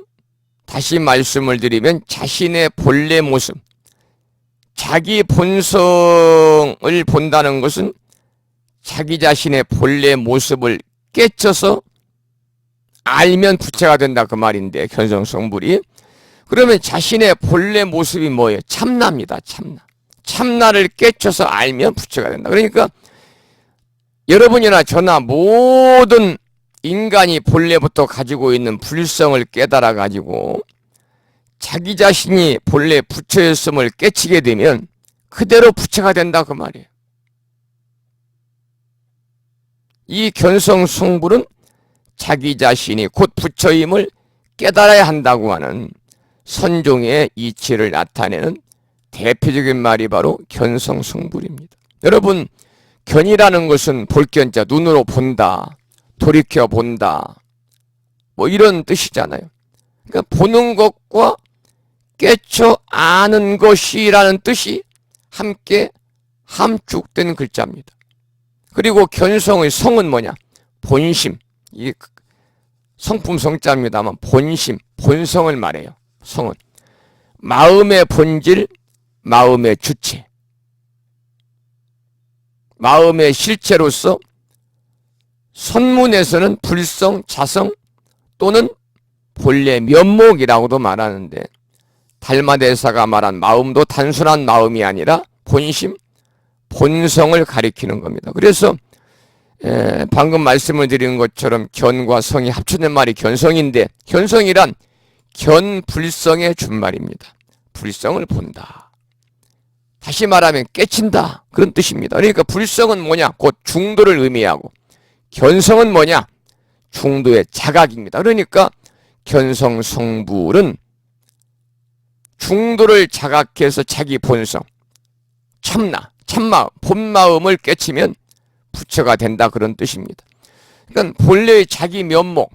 다시 말씀을 드리면 자신의 본래 모습, 자기 본성을 본다는 것은 자기 자신의 본래 모습을 깨쳐서 알면 부처가 된다 그 말인데 견성성불이 그러면 자신의 본래 모습이 뭐예요? 참나입니다. 참나. 참나를 깨쳐서 알면 부처가 된다. 그러니까 여러분이나 저나 모든 인간이 본래부터 가지고 있는 불성을 깨달아 가지고 자기 자신이 본래 부처였음을 깨치게 되면 그대로 부처가 된다 그 말이에요. 이 견성성불은 자기 자신이 곧 부처임을 깨달아야 한다고 하는 선종의 이치를 나타내는 대표적인 말이 바로 견성성불입니다. 여러분, 견이라는 것은 볼견자, 눈으로 본다, 돌이켜 본다, 뭐 이런 뜻이잖아요. 그러니까 보는 것과 깨쳐 아는 것이라는 뜻이 함께 함축된 글자입니다. 그리고 견성의 성은 뭐냐? 본심. 이 성품 성자입니다만 본심, 본성을 말해요. 성은 마음의 본질, 마음의 주체, 마음의 실체로서 선문에서는 불성, 자성 또는 본래 면목이라고도 말하는데 달마대사가 말한 마음도 단순한 마음이 아니라 본심, 본성을 가리키는 겁니다. 그래서 방금 말씀을 드린 것처럼 견과 성이 합쳐진 말이 견성인데 견성이란 견불성의 준말입니다. 불성을 본다. 다시 말하면 깨친다. 그런 뜻입니다. 그러니까 불성은 뭐냐? 곧 중도를 의미하고 견성은 뭐냐? 중도의 자각입니다. 그러니까 견성성불은 중도를 자각해서 자기 본성, 참나, 참마음, 본마음을 깨치면 부처가 된다 그런 뜻입니다. 그러니까 본래의 자기 면목,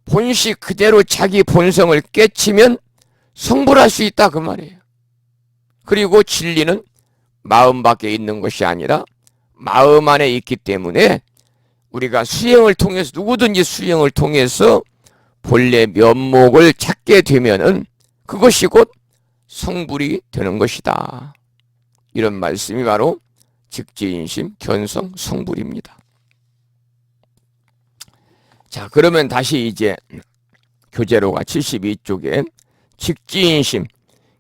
본식 그대로 자기 본성을 깨치면 성불할 수 있다 그 말이에요. 그리고 진리는 마음 밖에 있는 것이 아니라 마음 안에 있기 때문에 우리가 수행을 통해서 누구든지 수행을 통해서 본래 면목을 찾게 되면은 그것이 곧 성불이 되는 것이다. 이런 말씀이 바로 직지인심 견성 성불입니다. 자, 그러면 다시 이제 교재로가 72쪽에 직지인심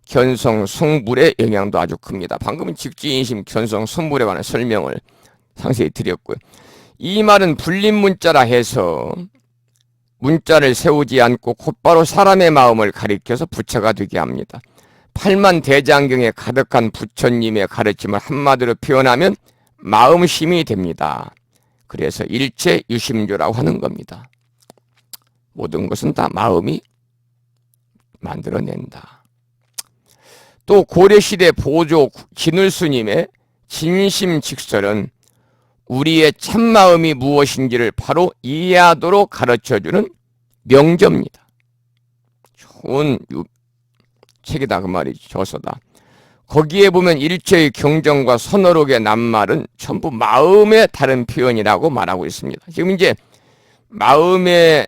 견성 성불의 영향도 아주 큽니다. 방금은 직지인심 견성 성불에 관한 설명을 상세히 드렸고요. 이 말은 불림문자라 해서 문자를 세우지 않고 곧바로 사람의 마음을 가리켜서 부처가 되게 합니다. 팔만대장경에 가득한 부처님의 가르침을 한마디로 표현하면 마음심이 됩니다. 그래서 일체유심조라고 하는 겁니다. 모든 것은 다 마음이 만들어낸다. 또 고려시대 보조 진울스님의 진심직설은 우리의 참마음이 무엇인지를 바로 이해하도록 가르쳐주는 명저입니다. 좋은 책이다 그 말이지. 저서다. 거기에 보면 일체의 경전과 선어록의 낱말은 전부 마음의 다른 표현이라고 말하고 있습니다. 지금 이제 마음의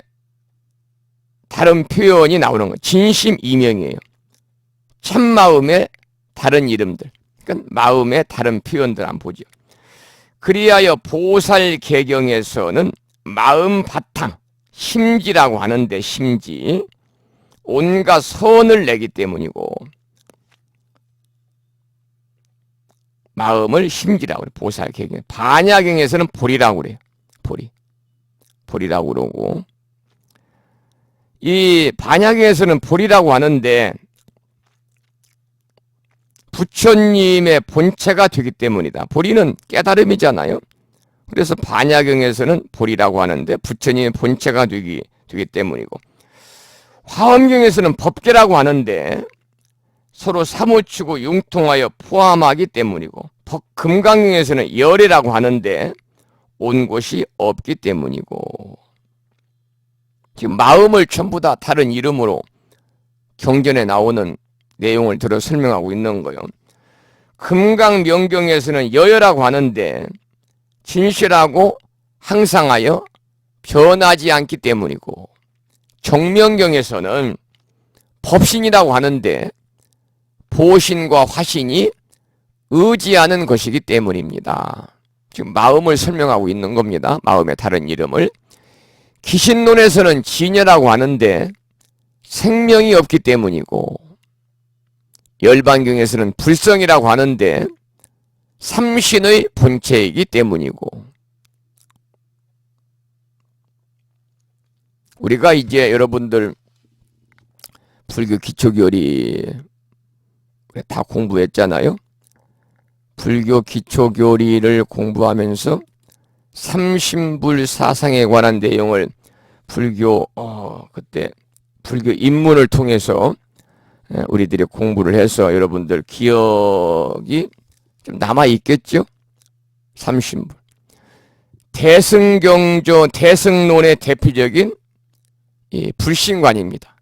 다른 표현이 나오는 거예요. 진심 이명이에요. 참마음의 다른 이름들. 그러니까 마음의 다른 표현들 한번 보죠. 그리하여 보살개경에서는 마음 바탕, 심지라고 하는데 심지, 온갖 선을 내기 때문이고 마음을 심지라고 그래요. 보살개경. 반야경에서는 보리라고 그래요. 보리라고 그러고 이 반야경에서는 보리라고 하는데 부처님의 본체가 되기 때문이다. 보리는 깨달음이잖아요. 그래서 반야경에서는 보리라고 하는데 부처님의 본체가 되기 때문이고 화엄경에서는 법계라고 하는데 서로 사무치고 융통하여 포함하기 때문이고 금강경에서는 열애라고 하는데 온 곳이 없기 때문이고 지금 마음을 전부 다 다른 이름으로 경전에 나오는 내용을 들어 설명하고 있는 거예요. 금강명경에서는 여여라고 하는데 진실하고 항상하여 변하지 않기 때문이고 정명경에서는 법신이라고 하는데 보신과 화신이 의지하는 것이기 때문입니다. 지금 마음을 설명하고 있는 겁니다. 마음의 다른 이름을. 기신론에서는 진여라고 하는데 생명이 없기 때문이고 열반경에서는 불성이라고 하는데 삼신의 본체이기 때문이고 우리가 이제 여러분들 불교 기초교리 다 공부했잖아요. 불교 기초교리를 공부하면서 삼신불 사상에 관한 내용을 그때 불교 입문을 통해서 우리들이 공부를 해서 여러분들 기억이 좀 남아있겠죠? 삼신불. 대승경조, 대승론의 대표적인 이 불신관입니다.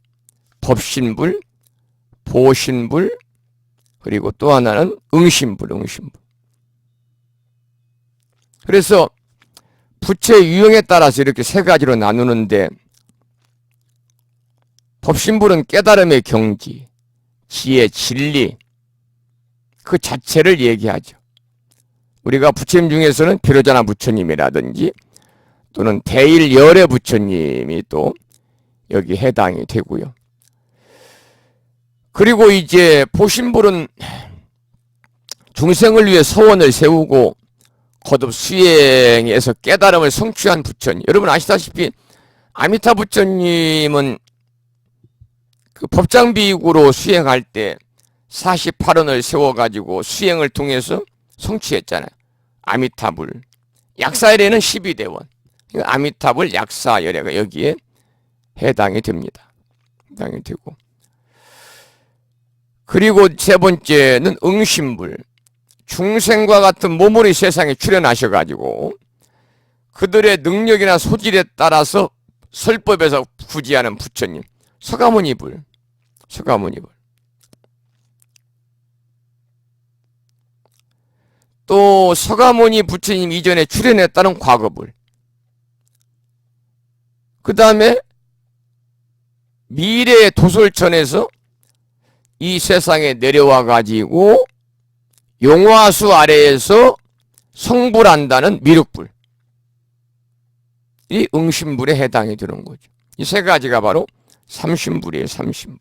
법신불, 보신불, 그리고 또 하나는 응신불. 그래서 부처의 유형에 따라서 이렇게 세 가지로 나누는데 법신불은 깨달음의 경지, 지혜, 진리 그 자체를 얘기하죠. 우리가 부처님 중에서는 비로자나 부처님이라든지 또는 대일열애 부처님이 또 여기 해당이 되고요. 그리고 이제 보신불은 중생을 위해 서원을 세우고 거듭 수행해서 깨달음을 성취한 부처님. 여러분 아시다시피 아미타 부처님은 그 법장비익으로 수행할 때 48원을 세워가지고 수행을 통해서 성취했잖아요. 아미타불. 약사열애는 12대원. 아미타불 약사열애가 여기에 해당이 됩니다. 해당이 되고. 그리고 세 번째는 응신불. 중생과 같은 몸으로 세상에 출현하셔가지고 그들의 능력이나 소질에 따라서 설법에서 구지하는 부처님. 서가모니불. 또 서가모니 부처님 이전에 출연했다는 과거불. 그 다음에 미래의 도솔천에서 이 세상에 내려와 가지고 용화수 아래에서 성불한다는 미륵불. 이 응신불에 해당이 되는 거죠. 이 세 가지가 바로 삼신불이에요. 삼신불.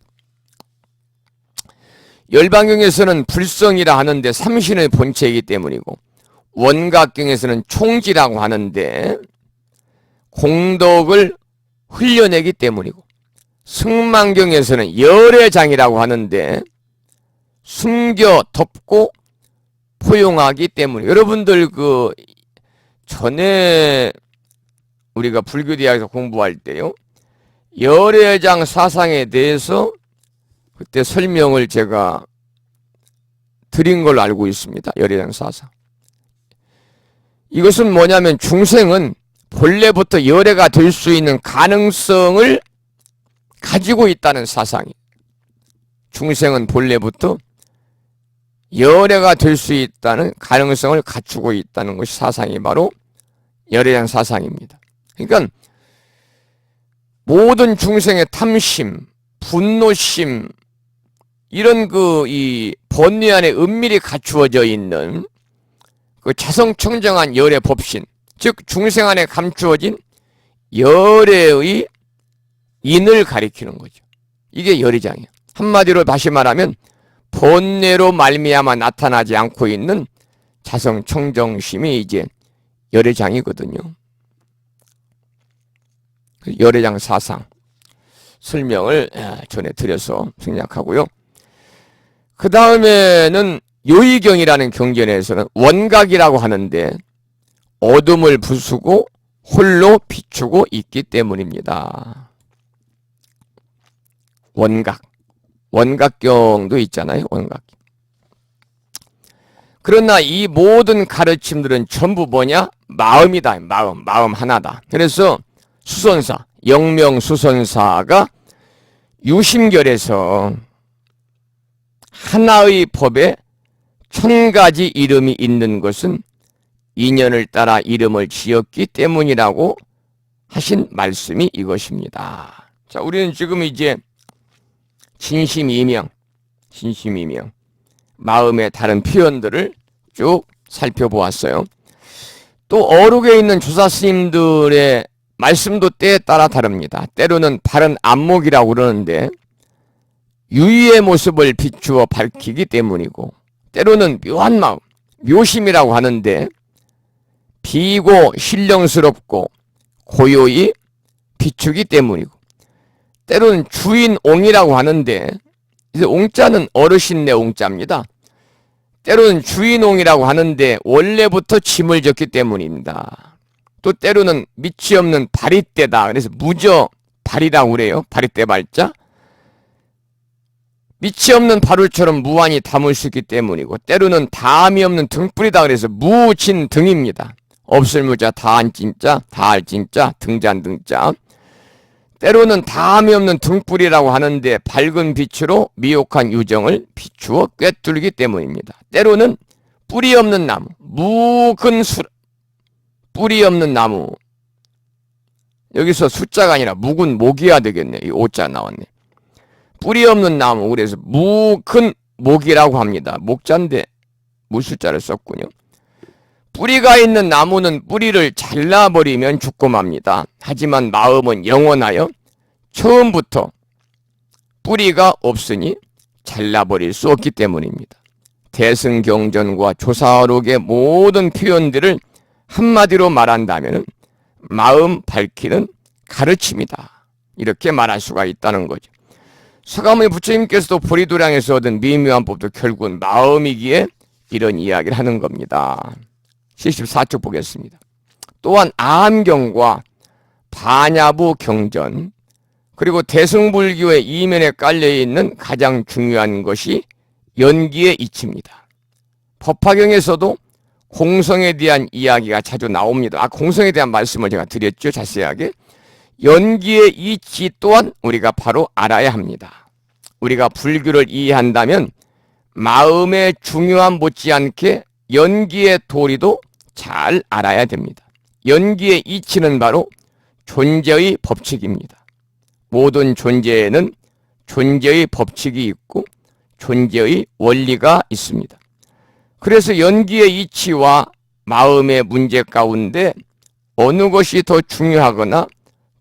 열반경에서는 불성이라 하는데 삼신의 본체이기 때문이고, 원각경에서는 총지라고 하는데 공덕을 흘려내기 때문이고, 승만경에서는 열애장이라고 하는데 숨겨 덮고 포용하기 때문에, 여러분들 그 전에 우리가 불교대학에서 공부할 때요, 열애장 사상에 대해서 그때 설명을 제가 드린 걸로 알고 있습니다. 열애장 사상. 이것은 뭐냐면 중생은 본래부터 열애가 될 수 있는 가능성을 가지고 있다는 사상이. 중생은 본래부터 열애가 될 수 있다는 가능성을 갖추고 있다는 것이 사상이 바로 열애장 사상입니다. 그러니까 모든 중생의 탐심, 분노심, 이런 이 번뇌 안에 은밀히 갖추어져 있는 그 자성청정한 열애 법신, 즉 중생 안에 감추어진 열애의 인을 가리키는 거죠. 이게 열애장이에요. 한마디로 다시 말하면 번뇌로 말미암아 나타나지 않고 있는 자성청정심이 이제 열애장이거든요. 열애장 사상 설명을 전해드려서 생략하고요. 그 다음에는 요의경이라는 경전에서는 원각이라고 하는데 어둠을 부수고 홀로 비추고 있기 때문입니다. 원각경도 있잖아요. 원각경. 그러나 이 모든 가르침들은 전부 뭐냐? 마음이다. 마음 하나다. 그래서 수선사, 영명수선사가 유심결에서 하나의 법에 1000가지 이름이 있는 것은 인연을 따라 이름을 지었기 때문이라고 하신 말씀이 이것입니다. 자, 우리는 지금 이제 진심이명, 마음의 다른 표현들을 쭉 살펴보았어요. 또 어록에 있는 조사 스님들의 말씀도 때에 따라 다릅니다. 때로는 바른 안목이라고 그러는데 유의의 모습을 비추어 밝히기 때문이고, 때로는 묘한 마음, 묘심이라고 하는데 비고 신령스럽고 고요히 비추기 때문이고, 때로는 주인옹이라고 하는데, 이제 옹자는 어르신네 옹자입니다. 때로는 주인옹이라고 하는데 원래부터 짐을 졌기 때문입니다. 또 때로는 밑이 없는 바리떼다. 그래서 무저 발이라고 그래요. 바리떼 발자. 밑이 없는 바울처럼 무한히 담을 수 있기 때문이고, 때로는 다함이 없는 등불이다. 그래서 무진 등입니다. 없을 무자, 다한 찐자, 다할 찐자, 등잔 등자. 때로는 다함이 없는 등불이라고 하는데 밝은 빛으로 미혹한 유정을 비추어 꿰뚫기 때문입니다. 때로는 뿌리 없는 나무, 묵은 뿌리 없는 나무. 여기서 숫자가 아니라 묵은 목이야 되겠네. 이 오자 나왔네. 뿌리 없는 나무, 그래서 묵은 목이라고 합니다. 목자인데 무숫자를 썼군요. 뿌리가 있는 나무는 뿌리를 잘라버리면 죽고 맙니다. 하지만 마음은 영원하여 처음부터 뿌리가 없으니 잘라버릴 수 없기 때문입니다. 대승경전과 조사록의 모든 표현들을 한마디로 말한다면 마음 밝히는 가르침이다. 이렇게 말할 수가 있다는 거죠. 서가모니 부처님께서도 보리도량에서 얻은 미묘한 법도 결국은 마음이기에 이런 이야기를 하는 겁니다. 74쪽 보겠습니다. 또한 아함경과 반야부 경전, 그리고 대승불교의 이면에 깔려있는 가장 중요한 것이 연기의 이치입니다. 법화경에서도 공성에 대한 이야기가 자주 나옵니다. 공성에 대한 말씀을 제가 드렸죠. 자세하게. 연기의 이치 또한 우리가 바로 알아야 합니다. 우리가 불교를 이해한다면 마음의 중요함 못지않게 연기의 도리도 잘 알아야 됩니다. 연기의 이치는 바로 존재의 법칙입니다. 모든 존재에는 존재의 법칙이 있고 존재의 원리가 있습니다. 그래서 연기의 이치와 마음의 문제 가운데 어느 것이 더 중요하거나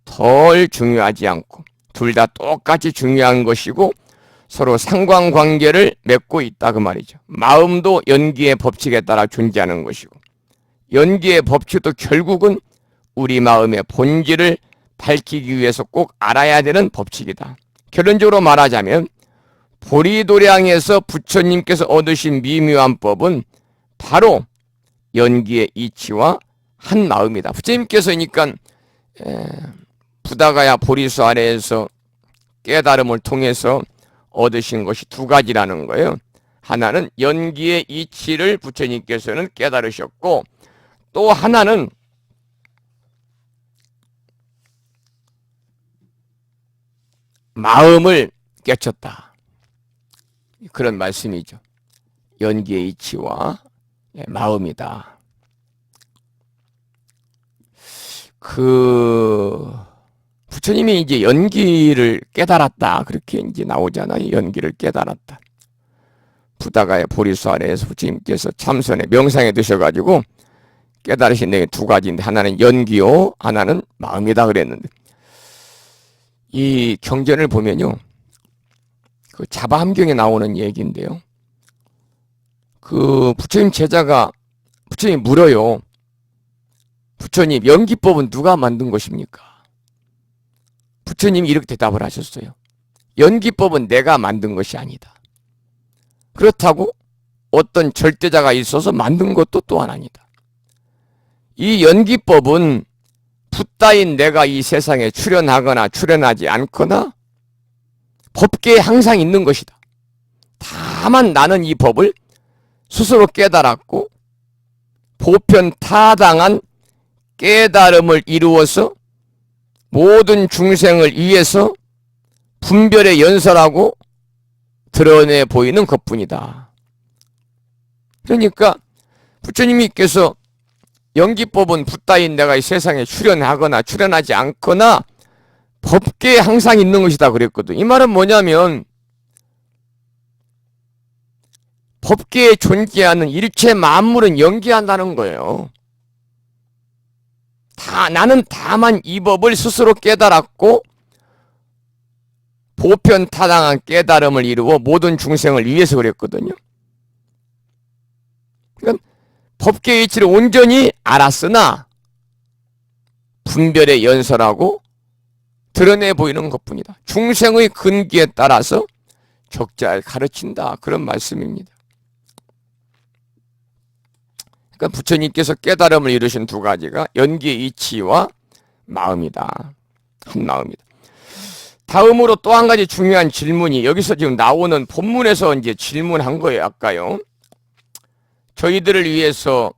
덜 중요하지 않고 둘 다 똑같이 중요한 것이고 서로 상관관계를 맺고 있다 그 말이죠. 마음도 연기의 법칙에 따라 존재하는 것이고 연기의 법칙도 결국은 우리 마음의 본질을 밝히기 위해서 꼭 알아야 되는 법칙이다. 결론적으로 말하자면 보리도량에서 부처님께서 얻으신 미묘한 법은 바로 연기의 이치와 한 마음이다. 부처님께서 그러니까 부다가야 보리수 아래에서 깨달음을 통해서 얻으신 것이 두 가지라는 거예요. 하나는 연기의 이치를 부처님께서는 깨달으셨고 또 하나는 마음을 깨쳤다. 그런 말씀이죠. 연기의 이치와 마음이다. 부처님이 이제 연기를 깨달았다. 그렇게 이제 나오잖아요. 연기를 깨달았다. 부다가의 보리수 아래에서 부처님께서 참선에 명상에 드셔가지고 깨달으신 내용이 두 가지인데 하나는 연기요, 하나는 마음이다 그랬는데 이 경전을 보면요. 그 자바함경에 나오는 얘기인데요. 그 부처님 제자가 부처님 물어요. 부처님 연기법은 누가 만든 것입니까? 부처님이 이렇게 대답을 하셨어요. 연기법은 내가 만든 것이 아니다. 그렇다고 어떤 절대자가 있어서 만든 것도 또한 아니다. 이 연기법은 붓다인 내가 이 세상에 출현하거나 출현하지 않거나 법계에 항상 있는 것이다. 다만 나는 이 법을 스스로 깨달았고 보편타당한 깨달음을 이루어서 모든 중생을 위해서 분별에 연설하고 드러내 보이는 것뿐이다. 그러니까 부처님께서 연기법은 붓다인 내가 이 세상에 출현하거나 출현하지 않거나 법계에 항상 있는 것이다 그랬거든. 이 말은 뭐냐면 법계에 존재하는 일체 만물은 연기한다는 거예요. 나는 다만 이 법을 스스로 깨달았고 보편타당한 깨달음을 이루어 모든 중생을 위해서 그랬거든요. 그러니까 법계의 이치를 온전히 알았으나 분별에 연설하고 드러내 보이는 것뿐이다. 중생의 근기에 따라서 적잘 가르친다. 그런 말씀입니다. 그러니까 부처님께서 깨달음을 이루신 두 가지가 연기의 이치와 마음이다. 한 마음이다. 다음으로 또 한 가지 중요한 질문이 여기서 지금 나오는 본문에서 이제 질문한 거예요. 아까요. 저희들을 위해서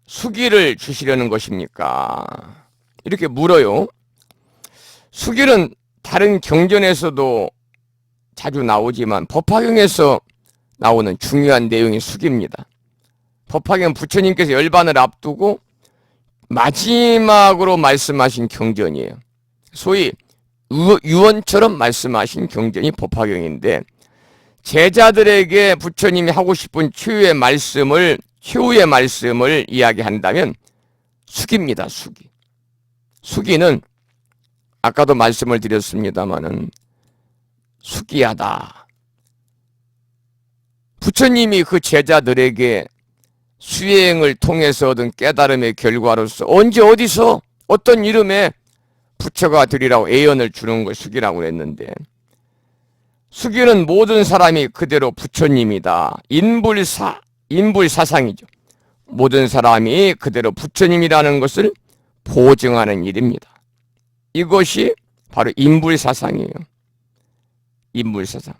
수기를 주시려는 것입니까? 이렇게 물어요. 수기는 다른 경전에서도 자주 나오지만 법화경에서 나오는 중요한 내용이 수기입니다. 법화경 부처님께서 열반을 앞두고 마지막으로 말씀하신 경전이에요. 소위 유언처럼 말씀하신 경전이 법화경인데 제자들에게 부처님이 하고 싶은 최후의 말씀을 이야기한다면 수기입니다. 수기. 수기는 아까도 말씀을 드렸습니다마는 수기하다. 부처님이 그 제자들에게 수행을 통해서 얻은 깨달음의 결과로서 언제 어디서 어떤 이름에 부처가 되리라고 애연을 주는 걸 수기라고 했는데 수기는 모든 사람이 그대로 부처님이다. 인불사상이죠. 모든 사람이 그대로 부처님이라는 것을 보증하는 일입니다. 이것이 바로 인불사상이에요. 인불사상.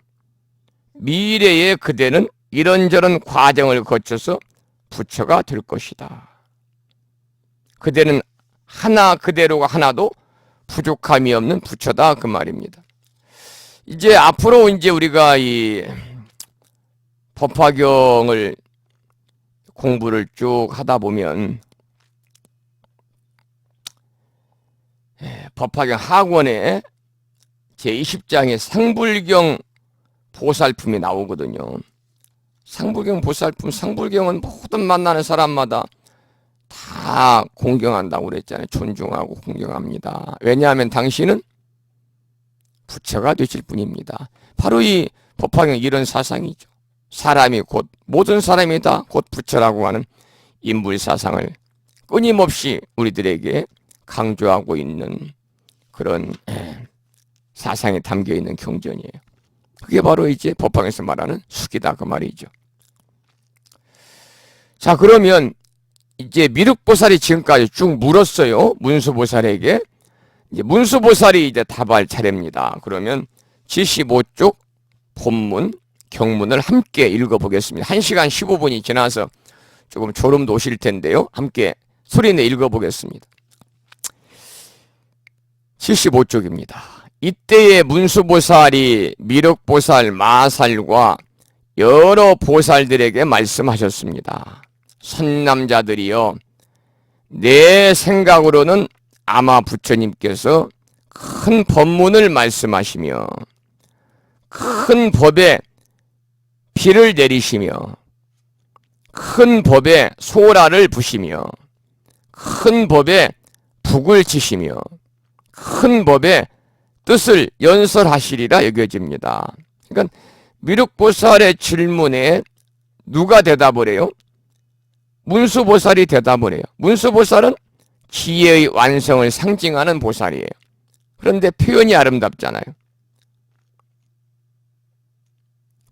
미래의 그대는 이런저런 과정을 거쳐서 부처가 될 것이다. 그대는 하나 그대로가 하나도 부족함이 없는 부처다 그 말입니다. 이제 앞으로 이제 우리가 이 법화경을 공부를 쭉 하다 보면 법화경 하권에 제20장에 상불경 보살품이 나오거든요. 상불경 보살품, 상불경은 모든 만나는 사람마다 다 공경한다고 그랬잖아요. 존중하고 공경합니다. 왜냐하면 당신은 부처가 되실 분입니다. 바로 이 법화경 이런 사상이죠. 사람이 곧 모든 사람이 다 곧 부처라고 하는 인물 사상을 끊임없이 우리들에게 강조하고 있는 그런 사상에 담겨 있는 경전이에요. 그게 바로 이제 법화경에서 말하는 숙이다 그 말이죠. 자, 그러면 이제 미륵보살이 지금까지 쭉 물었어요. 문수보살에게. 이제 문수보살이 이제 답할 차례입니다. 그러면 75쪽 본문, 경문을 함께 읽어보겠습니다. 1시간 15분이 지나서 조금 졸음도 오실 텐데요. 함께 소리내 읽어보겠습니다. 75쪽입니다. 이때에 문수보살이 미륵보살, 마살과 여러 보살들에게 말씀하셨습니다. 선남자들이여, 내 생각으로는 아마 부처님께서 큰 법문을 말씀하시며 큰 법에 비를 내리시며 큰 법에 소라를 부시며 큰 법에 북을 치시며 큰 법에 뜻을 연설하시리라 여겨집니다. 그러니까 미륵보살의 질문에 누가 대답을 해요? 문수보살이 대답을 해요. 문수보살은 지혜의 완성을 상징하는 보살이에요. 그런데 표현이 아름답잖아요.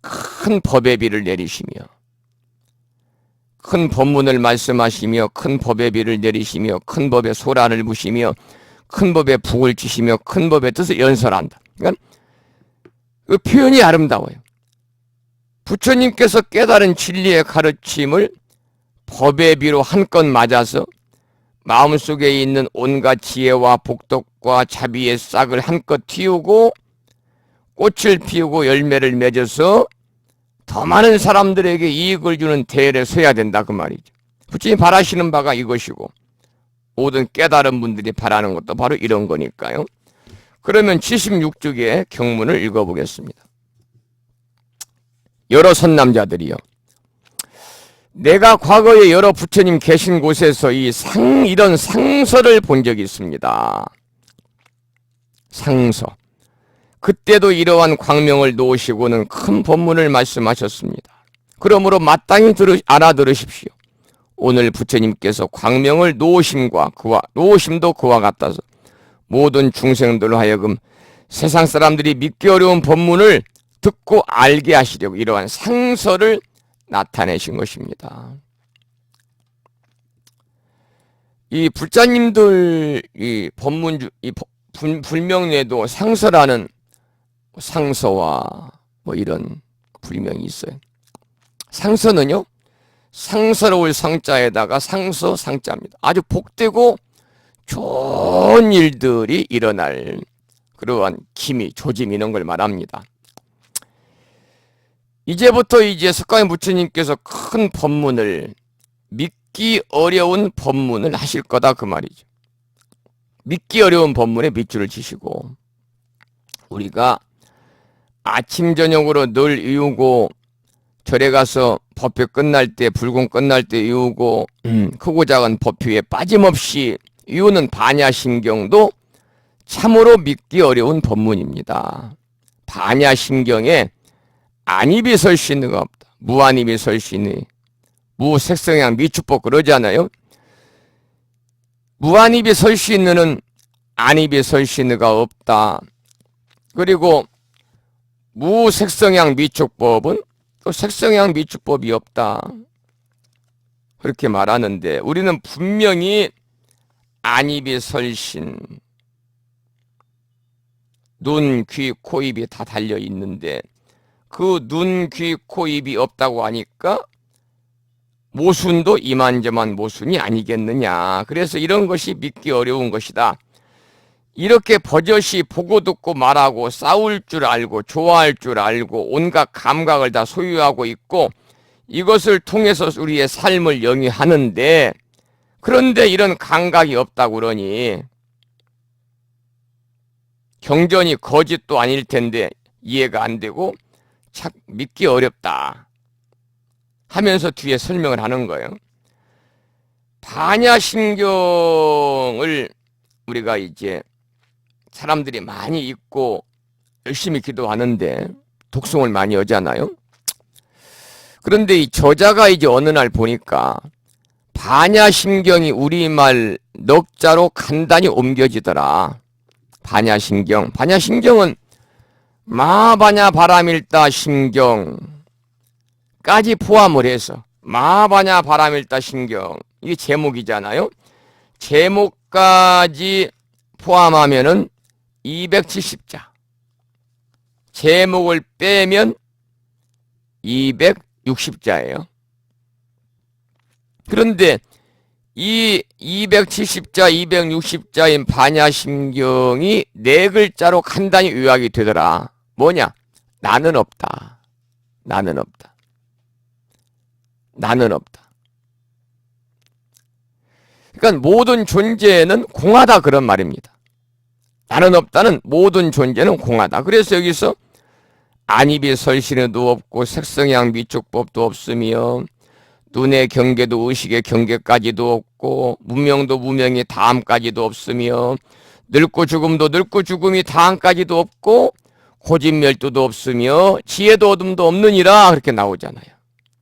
큰 법의 비를 내리시며 큰 법문을 말씀하시며 큰 법의 비를 내리시며 큰 법의 소라를 부시며 큰 법에 북을 치시며 큰 법의 뜻을 연설한다. 그러니까 그 표현이 아름다워요. 부처님께서 깨달은 진리의 가르침을 법의 비로 한껏 맞아서 마음속에 있는 온갖 지혜와 복덕과 자비의 싹을 한껏 틔우고 꽃을 피우고 열매를 맺어서 더 많은 사람들에게 이익을 주는 대열에 서야 된다 그 말이죠. 부처님이 바라시는 바가 이것이고 모든 깨달은 분들이 바라는 것도 바로 이런 거니까요. 그러면 76쪽의 경문을 읽어보겠습니다. 여러 선남자들이요, 내가 과거에 여러 부처님 계신 곳에서 이런 상서를 본 적이 있습니다. 상서. 그때도 이러한 광명을 놓으시고는 큰 법문을 말씀하셨습니다. 그러므로 마땅히 알아들으십시오. 오늘 부처님께서 광명을 놓으심도 그와 같아서 모든 중생들로 하여금 세상 사람들이 믿기 어려운 법문을 듣고 알게 하시려고 이러한 상서를 나타내신 것입니다. 이 불자님들 이 불명에도 상서라는 상서와 뭐 이런 불명이 있어요. 상서는요, 상서로울 상자에다가 상서 상자입니다. 아주 복되고 좋은 일들이 일어날 그러한 기미, 조짐 이런 걸 말합니다. 이제부터 석가모니 부처님께서 큰 법문을, 믿기 어려운 법문을 하실 거다 그 말이죠. 믿기 어려운 법문에 밑줄을 치시고, 우리가 아침 저녁으로 늘 이우고 절에 가서 법회 끝날 때, 불공 끝날 때 이우고 크고 작은 법회에 빠짐없이 이우는 반야심경도 참으로 믿기 어려운 법문입니다. 반야심경에 안입이 설 수 있는 거 없다. 무안입이 설 수 있는, 무색성향 미축법 그러잖아요. 무안입이 설 수 있는 안입이 설 수 있는 거 없다. 그리고 무색성향 미축법은 또 색성향 미축법이 없다. 그렇게 말하는데 우리는 분명히 안입이 설신, 눈, 귀, 코, 입이 다 달려 있는데 그 눈, 귀, 코, 입이 없다고 하니까 모순도 이만저만 모순이 아니겠느냐. 그래서 이런 것이 믿기 어려운 것이다. 이렇게 버젓이 보고 듣고 말하고 싸울 줄 알고 좋아할 줄 알고 온갖 감각을 다 소유하고 있고 이것을 통해서 우리의 삶을 영위하는데 그런데 이런 감각이 없다고 그러니 경전이 거짓도 아닐 텐데 이해가 안 되고 참 믿기 어렵다 하면서 뒤에 설명을 하는 거예요. 반야심경을 우리가 이제 사람들이 많이 읽고 열심히 기도하는데 독송을 많이 하잖아요. 그런데 이 저자가 이제 어느 날 보니까 반야심경이 우리말 넉자로 간단히 옮겨지더라. 반야심경은 마반야 바람일다 심경까지 포함을 해서 마반야 바람일다 심경 이게 제목이잖아요. 제목까지 포함하면은 270자. 제목을 빼면 260자예요. 그런데 이 270자, 260자인 반야심경이 네 글자로 간단히 요약이 되더라. 뭐냐? 나는 없다. 나는 없다. 나는 없다. 그러니까 모든 존재는 공하다 그런 말입니다. 나는 없다는 모든 존재는 공하다. 그래서 여기서 안입이 설신에도 없고 색성양 미축법도 없으며 눈의 경계도 의식의 경계까지도 없고 문명도 무명의 다함까지도 없으며 늙고 죽음도 늙고 죽음이 다함까지도 없고 고진멸도도 없으며 지혜도 어둠도 없느니라 그렇게 나오잖아요.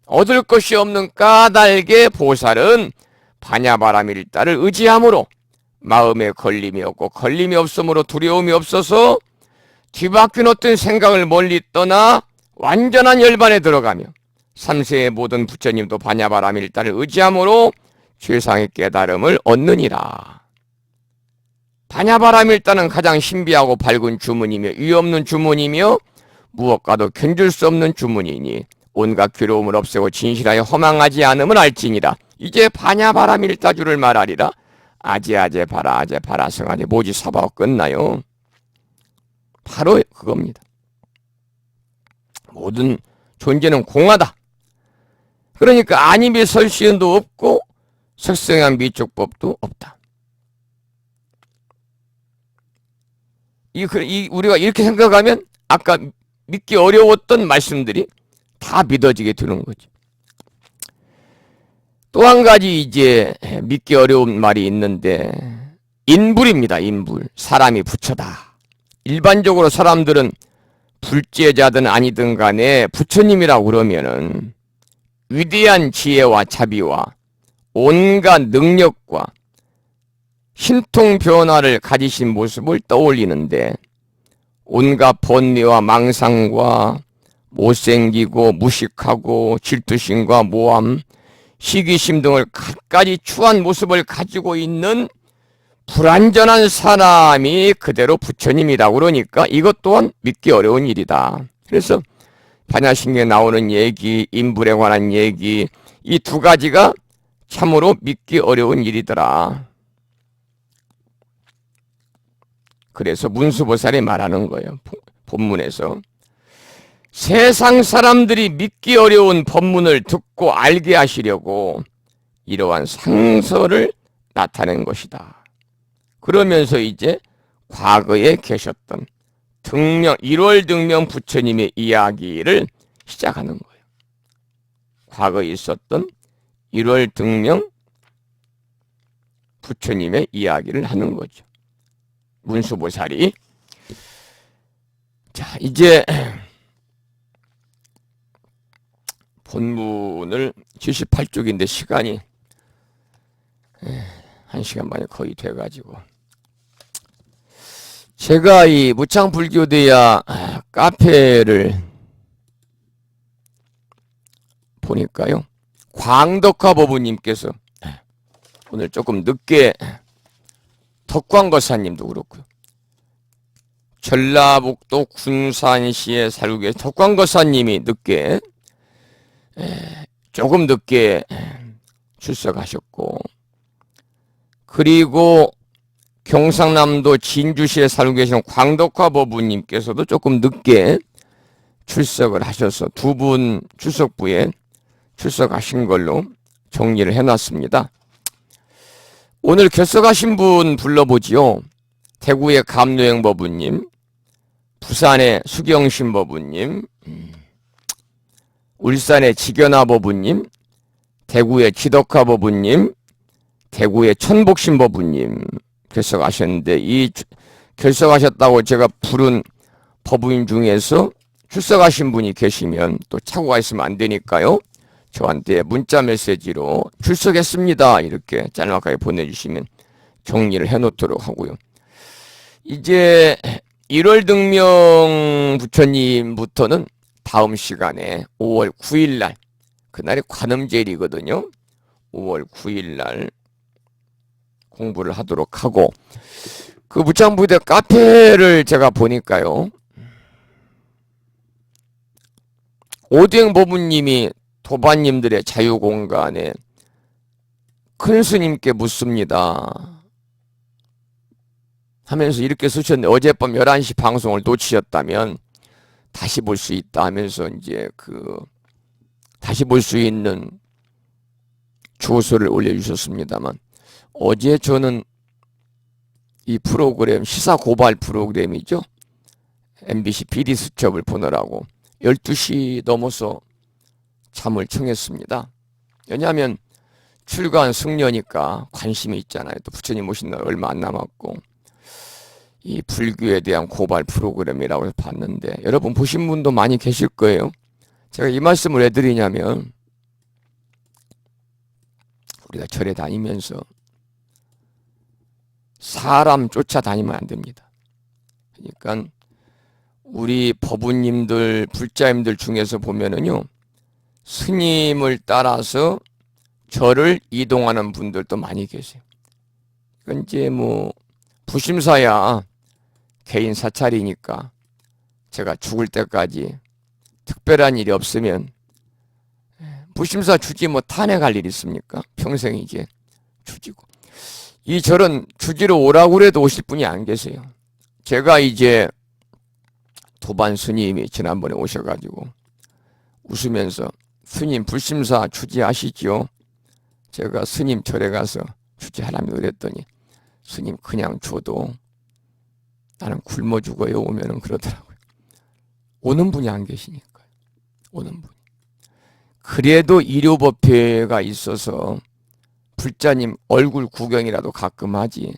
얻을 것이 없는 까닭의 보살은 반야바람일다를 의지함으로 마음에 걸림이 없고 걸림이 없으므로 두려움이 없어서 뒤바뀐 어떤 생각을 멀리 떠나 완전한 열반에 들어가며 삼세의 모든 부처님도 반야바람일다를 의지함으로 최상의 깨달음을 얻느니라. 반야바람일다는 가장 신비하고 밝은 주문이며 위없는 주문이며 무엇과도 견줄 수 없는 주문이니 온갖 괴로움을 없애고 진실하여 허망하지 않음을 알지니라. 이제 반야바람일다주를 말하리라. 아제아제 바라 아제 바라 성아제 모지 사바가 끝나요. 바로 그겁니다. 모든 존재는 공하다. 그러니까 안입이 설시은도 없고 색성한 미축법도 없다. 우리가 이렇게 생각하면 아까 믿기 어려웠던 말씀들이 다 믿어지게 되는 거죠. 또 한 가지 이제 믿기 어려운 말이 있는데 인불입니다. 인불. 사람이 부처다. 일반적으로 사람들은 불제자든 아니든 간에 부처님이라고 그러면은 위대한 지혜와 자비와 온갖 능력과 신통 변화를 가지신 모습을 떠올리는데 온갖 번뇌와 망상과 못생기고 무식하고 질투심과 모함, 시기심 등을 갖가지 추한 모습을 가지고 있는 불완전한 사람이 그대로 부처님이라고 그러니까 이것 또한 믿기 어려운 일이다. 그래서 반야심경에 나오는 얘기, 인불에 관한 얘기 이 두 가지가 참으로 믿기 어려운 일이더라. 그래서 문수보살이 말하는 거예요. 본문에서 세상 사람들이 믿기 어려운 법문을 듣고 알게 하시려고 이러한 상서를 나타낸 것이다. 그러면서 이제 과거에 계셨던 등명 1월 등명 부처님의 이야기를 시작하는 거예요. 과거에 있었던 1월 등명 부처님의 이야기를 하는 거죠. 문수보살이. 자, 이제 본문을 78쪽인데 시간이 1시간 만에 거의 돼가지고 제가 이 무창불교대야 카페를 보니까요 광덕화 법우님께서 오늘 조금 늦게 덕광거사님도 그렇고요 전라북도 군산시에 살고 계신 덕광거사님이 늦게 조금 늦게 출석하셨고 그리고 경상남도 진주시에 살고 계시는 광덕화 법부님께서도 조금 늦게 출석을 하셔서 두 분 출석부에 출석하신 걸로 정리를 해놨습니다. 오늘 결석하신 분 불러보지요. 대구의 감노영 법부님, 부산의 수경신 법부님, 울산의 지견아 법부님, 대구의 지덕화 법부님, 대구의 천복신 법부님 결석하셨는데, 이 결석하셨다고 제가 부른 법부인 중에서 출석하신 분이 계시면 또 착오가 있으면 안 되니까요. 저한테 문자 메시지로 출석했습니다 이렇게 짤막하게 보내주시면 정리를 해놓도록 하고요. 이제 1월 등명 부처님부터는 다음 시간에 5월 9일날, 그날이 관음제일이거든요. 5월 9일날 공부를 하도록 하고, 그 무창부대 카페를 제가 보니까요, 오대영 법부님이 도반님들의 자유공간에 큰 스님께 묻습니다 하면서 이렇게 쓰셨는데, 어젯밤 11시 방송을 놓치셨다면 다시 볼 수 있다 하면서 이제 다시 볼 수 있는 주소를 올려주셨습니다만, 어제 저는 이 프로그램, 시사 고발 프로그램이죠. MBC 비리수첩을 보느라고 12시 넘어서 잠을 청했습니다. 왜냐하면 출간 승려니까 관심이 있잖아요. 또 부처님 오신 날 얼마 안 남았고, 이 불교에 대한 고발 프로그램이라고 해서 봤는데, 여러분 보신 분도 많이 계실 거예요. 제가 이 말씀을 왜 드리냐면, 우리가 절에 다니면서 사람 쫓아다니면 안 됩니다. 그러니까 우리 법부님들, 불자님들 중에서 보면은요, 스님을 따라서 절을 이동하는 분들도 많이 계세요. 그러니까 이제 부심사야 개인 사찰이니까 제가 죽을 때까지 특별한 일이 없으면, 부심사 주지 탄핵할 일 있습니까? 평생 이제 주지고. 이 절은 주지로 오라고 해도 오실 분이 안 계세요. 제가 이제 도반 스님이 지난번에 오셔가지고 웃으면서, 스님 불심사 주지하시지요? 제가 스님 절에 가서 주지하라며 그랬더니, 스님 그냥 줘도 나는 굶어 죽어요 오면은 그러더라고요. 오는 분이 안 계시니까요. 오는 분이. 그래도 일요법회가 있어서 불자님 얼굴 구경이라도 가끔 하지.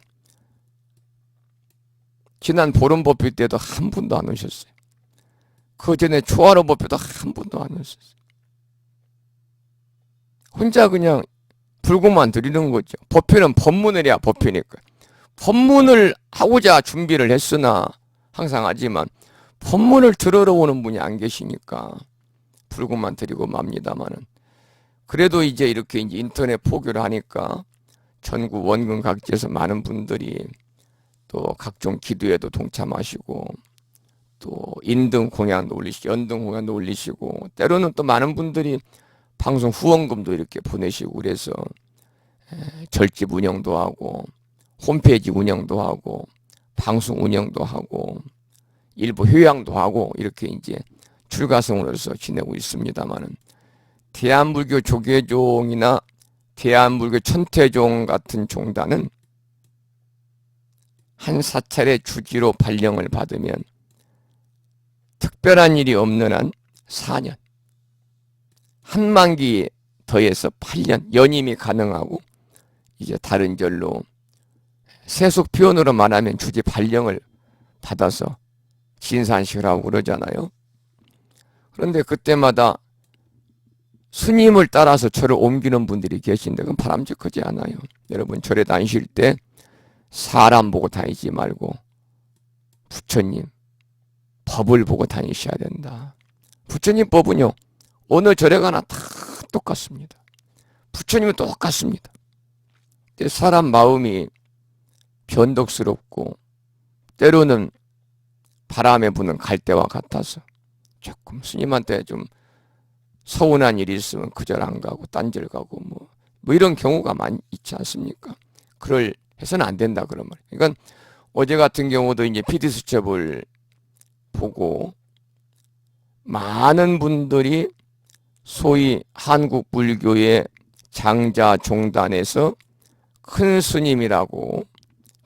지난 보름법회 때도 한 분도 안 오셨어요. 그 전에 초하루 법회도 한 분도 안 오셨어요. 혼자 그냥 불고만 드리는 거죠. 법회는 법문을 해야 법회니까. 법문을 하고자 준비를 했으나 항상 하지만 법문을 들으러 오는 분이 안 계시니까 불고만 드리고 맙니다마는, 그래도 이제 이렇게 이제 인터넷 포교를 하니까 전국 원근 각지에서 많은 분들이 또 각종 기도에도 동참하시고, 또 인등 공양도 올리시고, 연등 공양도 올리시고, 때로는 또 많은 분들이 방송 후원금도 이렇게 보내시고, 그래서 절집 운영도 하고, 홈페이지 운영도 하고, 방송 운영도 하고, 일부 효양도 하고, 이렇게 이제 출가성으로서 지내고 있습니다만은, 대한불교 조계종이나 대한불교 천태종 같은 종단은 한 사찰의 주지로 발령을 받으면 특별한 일이 없는 한 4년, 한 만기 더해서 8년 연임이 가능하고, 이제 다른 절로 세속 표현으로 말하면 주지 발령을 받아서 진산식을 하고 그러잖아요. 그런데 그때마다 스님을 따라서 절을 옮기는 분들이 계신데 그건 바람직하지 않아요. 여러분 절에 다니실 때 사람 보고 다니지 말고 부처님 법을 보고 다니셔야 된다. 부처님 법은요, 어느 절에 가나 다 똑같습니다. 부처님은 똑같습니다. 사람 마음이 변덕스럽고 때로는 바람에 부는 갈대와 같아서 조금 스님한테 좀 서운한 일이 있으면 그 절 안 가고 딴 절 가고 뭐 이런 경우가 많이 있지 않습니까? 그럴 해서는 안 된다 그런 말. 그러니까 어제 같은 경우도 이제 PD수첩을 보고 많은 분들이 소위 한국 불교의 장자 종단에서 큰 스님이라고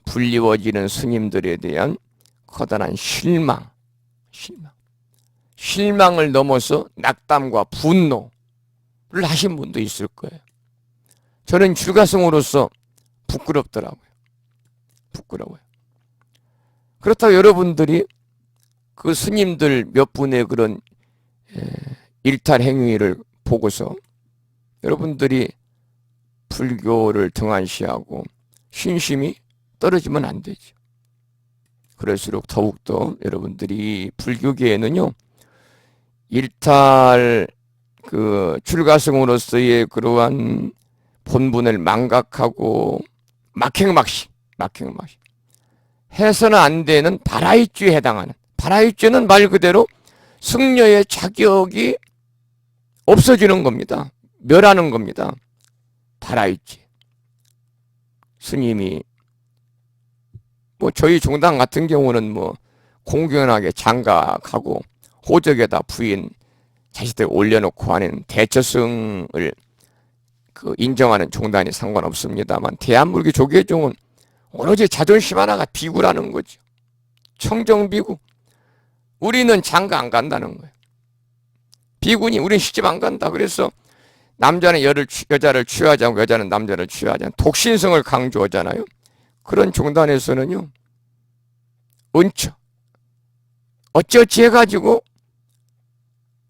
불리워지는 스님들에 대한 커다란 실망을 넘어서 낙담과 분노를 하신 분도 있을 거예요. 저는 출가성으로서 부끄럽더라고요. 그렇다고 여러분들이 그 스님들 몇 분의 그런 일탈 행위를 보고서 여러분들이 불교를 등한시하고 신심이 떨어지면 안 되죠. 그럴수록 더욱더 여러분들이 불교계에는요, 일탈 출가성으로서의 그러한 본분을 망각하고 막행막시 해서는 안 되는 바라이죄에 해당하는, 바라이죄는 말 그대로 승려의 자격이 없어지는 겁니다. 멸하는 겁니다. 바라이죄. 스님이 저희 종당 같은 경우는 공견하게 장가가고 호적에다 부인 자식들 올려놓고 하는 대처승을 인정하는 종단이 상관없습니다만, 대한불교 조계종은 오로지 자존심 하나가 비구라는 거죠. 청정비구. 우리는 장가 안 간다는 거예요. 비구니 우리는 시집 안 간다. 그래서 남자는 여자를 취하지 않고 여자는 남자를 취하지 않고 독신성을 강조하잖아요. 그런 종단에서는요, 은처 어찌어찌 해가지고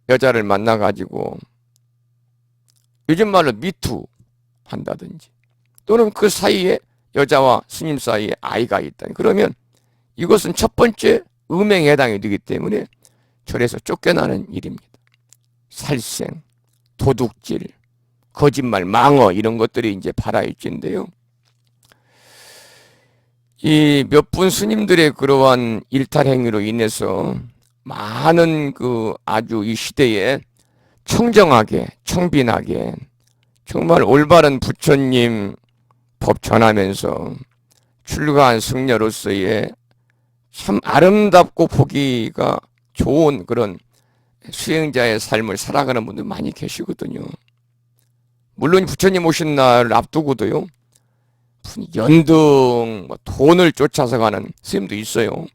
여자를 만나가지고 요즘 말로 미투 한다든지, 또는 그 사이에 여자와 스님 사이에 아이가 있다. 그러면 이것은 첫 번째 음행에 해당이 되기 때문에 절에서 쫓겨나는 일입니다. 살생, 도둑질, 거짓말, 망어 이런 것들이 이제 바라일지인데요. 이 몇 분 스님들의 그러한 일탈 행위로 인해서 많은 아주 이 시대에 청정하게, 청빈하게 정말 올바른 부처님 법 전하면서 출가한 승려로서의 참 아름답고 보기가 좋은 그런 수행자의 삶을 살아가는 분들 많이 계시거든요. 물론 부처님 오신 날을 앞두고도요, 연등, 돈을 쫓아서 가는 스님도 있어요.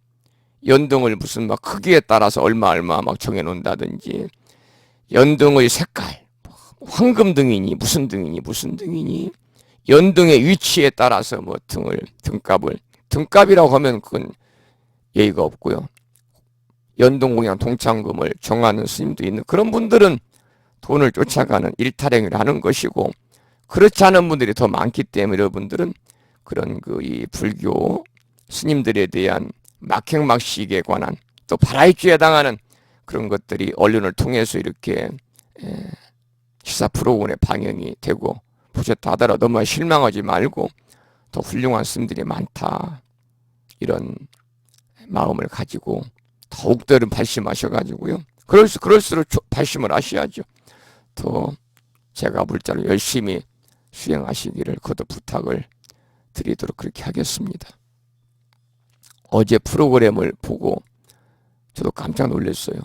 연등을 무슨 크기에 따라서 얼마 막 정해놓는다든지, 연등의 색깔, 황금등이니 무슨 등이니, 연등의 위치에 따라서 등값이라고 하면 그건 예의가 없고요. 연등공양 동창금을 정하는 스님도 있는, 그런 분들은 돈을 쫓아가는 일탈행위를 하는 것이고, 그렇지 않은 분들이 더 많기 때문에 여러분들은 그런 이 불교 스님들에 대한 막행막식에 관한, 또 바라이죄에 해당하는 그런 것들이 언론을 통해서 이렇게 시사 프로그램에 방영이 되고 보셨다 하더라도 너무 실망하지 말고 더 훌륭한 스님들이 많다, 이런 마음을 가지고 더욱더 발심하셔가지고요. 그럴수록 발심을 하셔야죠. 더 제가 물자로 열심히 수행하시기를 거듭 부탁을 드리도록 그렇게 하겠습니다. 어제 프로그램을 보고 저도 깜짝 놀랐어요.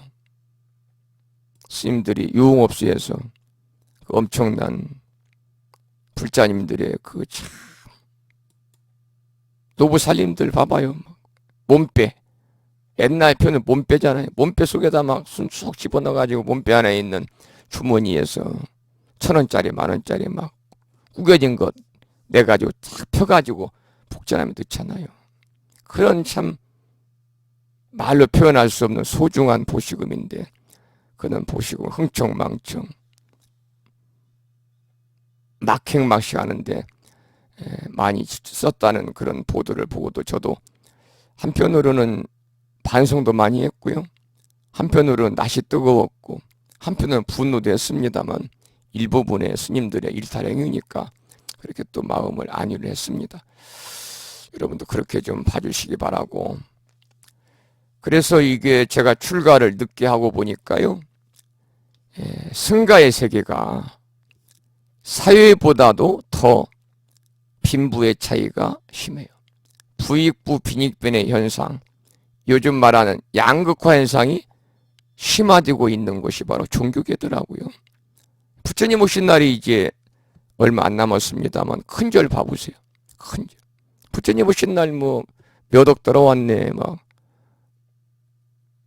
스님들이 유흥업소에서 엄청난 불자님들의 참 노부살님들 봐봐요. 몸빼, 옛날 표현은 몸빼잖아요. 몸빼 속에다 손 쑥 집어넣어가지고 몸빼 안에 있는 주머니에서 1,000원짜리, 만원짜리 구겨진 것 내가지고 탁 펴가지고 복전하면 넣잖아요. 그런 참 말로 표현할 수 없는 소중한 보시금인데, 그는 보시금 흥청망청 막행막시 하는데 많이 썼다는 그런 보도를 보고도 저도 한편으로는 반성도 많이 했고요, 한편으로는 낯이 뜨거웠고, 한편으로는 분노도 했습니다만, 일부분의 스님들의 일탈행위니까 그렇게 또 마음을 안위를 했습니다. 여러분도 그렇게 좀 봐주시기 바라고. 그래서 이게 제가 출가를 늦게 하고 보니까요, 승가의 세계가 사회보다도 더 빈부의 차이가 심해요. 부익부 빈익변의 현상, 요즘 말하는 양극화 현상이 심화되고 있는 것이 바로 종교계더라고요. 부처님 오신 날이 이제 얼마 안 남았습니다만 큰 절 봐보세요. 큰 절. 부처님 오신 날 뭐 몇 억 들어왔네, 막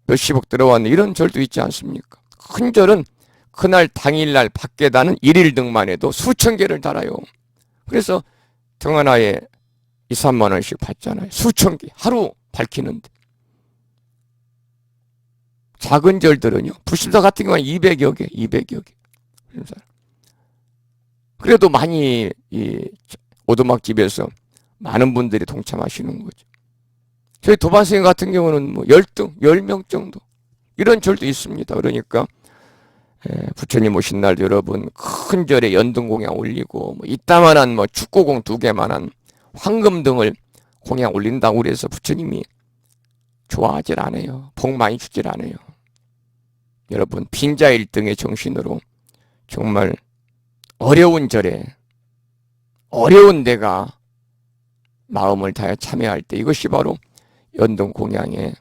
몇십억 들어왔네, 이런 절도 있지 않습니까? 큰 절은 그날 당일날 밖에 다는 일일 등만 해도 수천 개를 달아요. 그래서 등 하나에 2, 3만 원씩 받잖아요. 수천 개 하루 밝히는데. 작은 절들은요, 불심사 같은 경우는 200여 개, 200여 개. 그래도 많이 이 오두막집에서 많은 분들이 동참하시는 거죠. 저희 도반생 같은 경우는 뭐 10등, 10명 정도 이런 절도 있습니다. 그러니까 부처님 오신 날 여러분 큰 절에 연등 공양 올리고 뭐 이따만한 뭐 축구공 2개만한 황금등을 공양 올린다고 그래서 부처님이 좋아하질 않아요. 복 많이 주질 않아요. 여러분 빈자 1등의 정신으로 정말 어려운 절에 어려운 데가 마음을 다해 참여할 때 이것이 바로 연등 공양의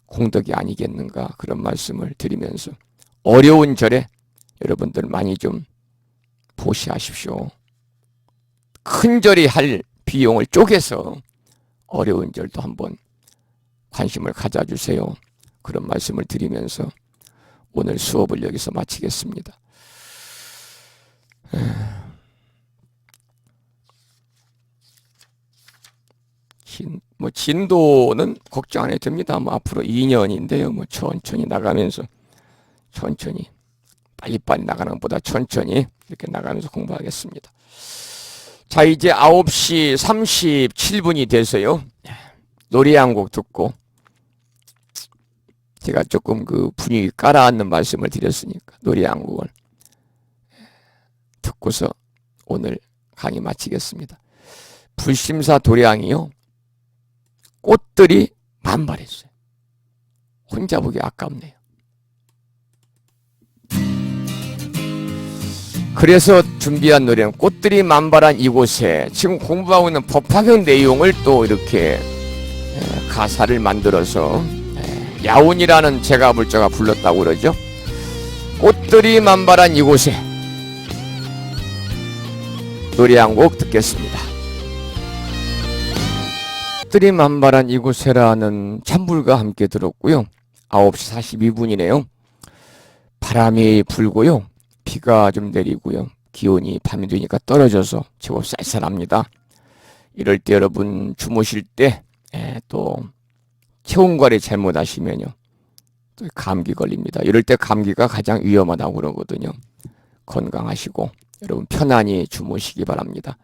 공덕이 아니겠는가, 그런 말씀을 드리면서 어려운 절에 여러분들 많이 좀 보시하십시오. 큰 절이 할 비용을 쪼개서 어려운 절도 한번 관심을 가져주세요. 그런 말씀을 드리면서 오늘 수업을 여기서 마치겠습니다. 진도는 걱정 안 해도 됩니다. 뭐 앞으로 2년인데요. 뭐 천천히 나가면서 천천히 빨리빨리 나가는 것보다 천천히 이렇게 나가면서 공부하겠습니다. 자, 이제 9시 37분이 돼서요. 노래 한 곡 듣고 제가 조금 그 분위기 깔아앉는 말씀을 드렸으니까 노래 한 곡을 듣고서 오늘 강의 마치겠습니다. 불심사 도량이요. 꽃들이 만발했어요. 혼자 보기 아깝네요. 그래서 준비한 노래는 꽃들이 만발한 이곳에 지금 공부하고 있는 법화경 내용을 또 이렇게 가사를 만들어서 야운이라는 제가불자가 불렀다고 그러죠. 꽃들이 만발한 이곳에 노래 한 곡 듣겠습니다. 꽃들이 만발한 이곳에라는 찬불과 함께 들었고요. 9시 42분이네요. 바람이 불고요. 비가 좀 내리고요. 기온이 밤이 되니까 떨어져서 제법 쌀쌀합니다. 이럴 때 여러분 주무실 때 또 체온관리 잘못하시면요 또 감기 걸립니다. 이럴 때 감기가 가장 위험하다고 그러거든요. 건강하시고 여러분 편안히 주무시기 바랍니다.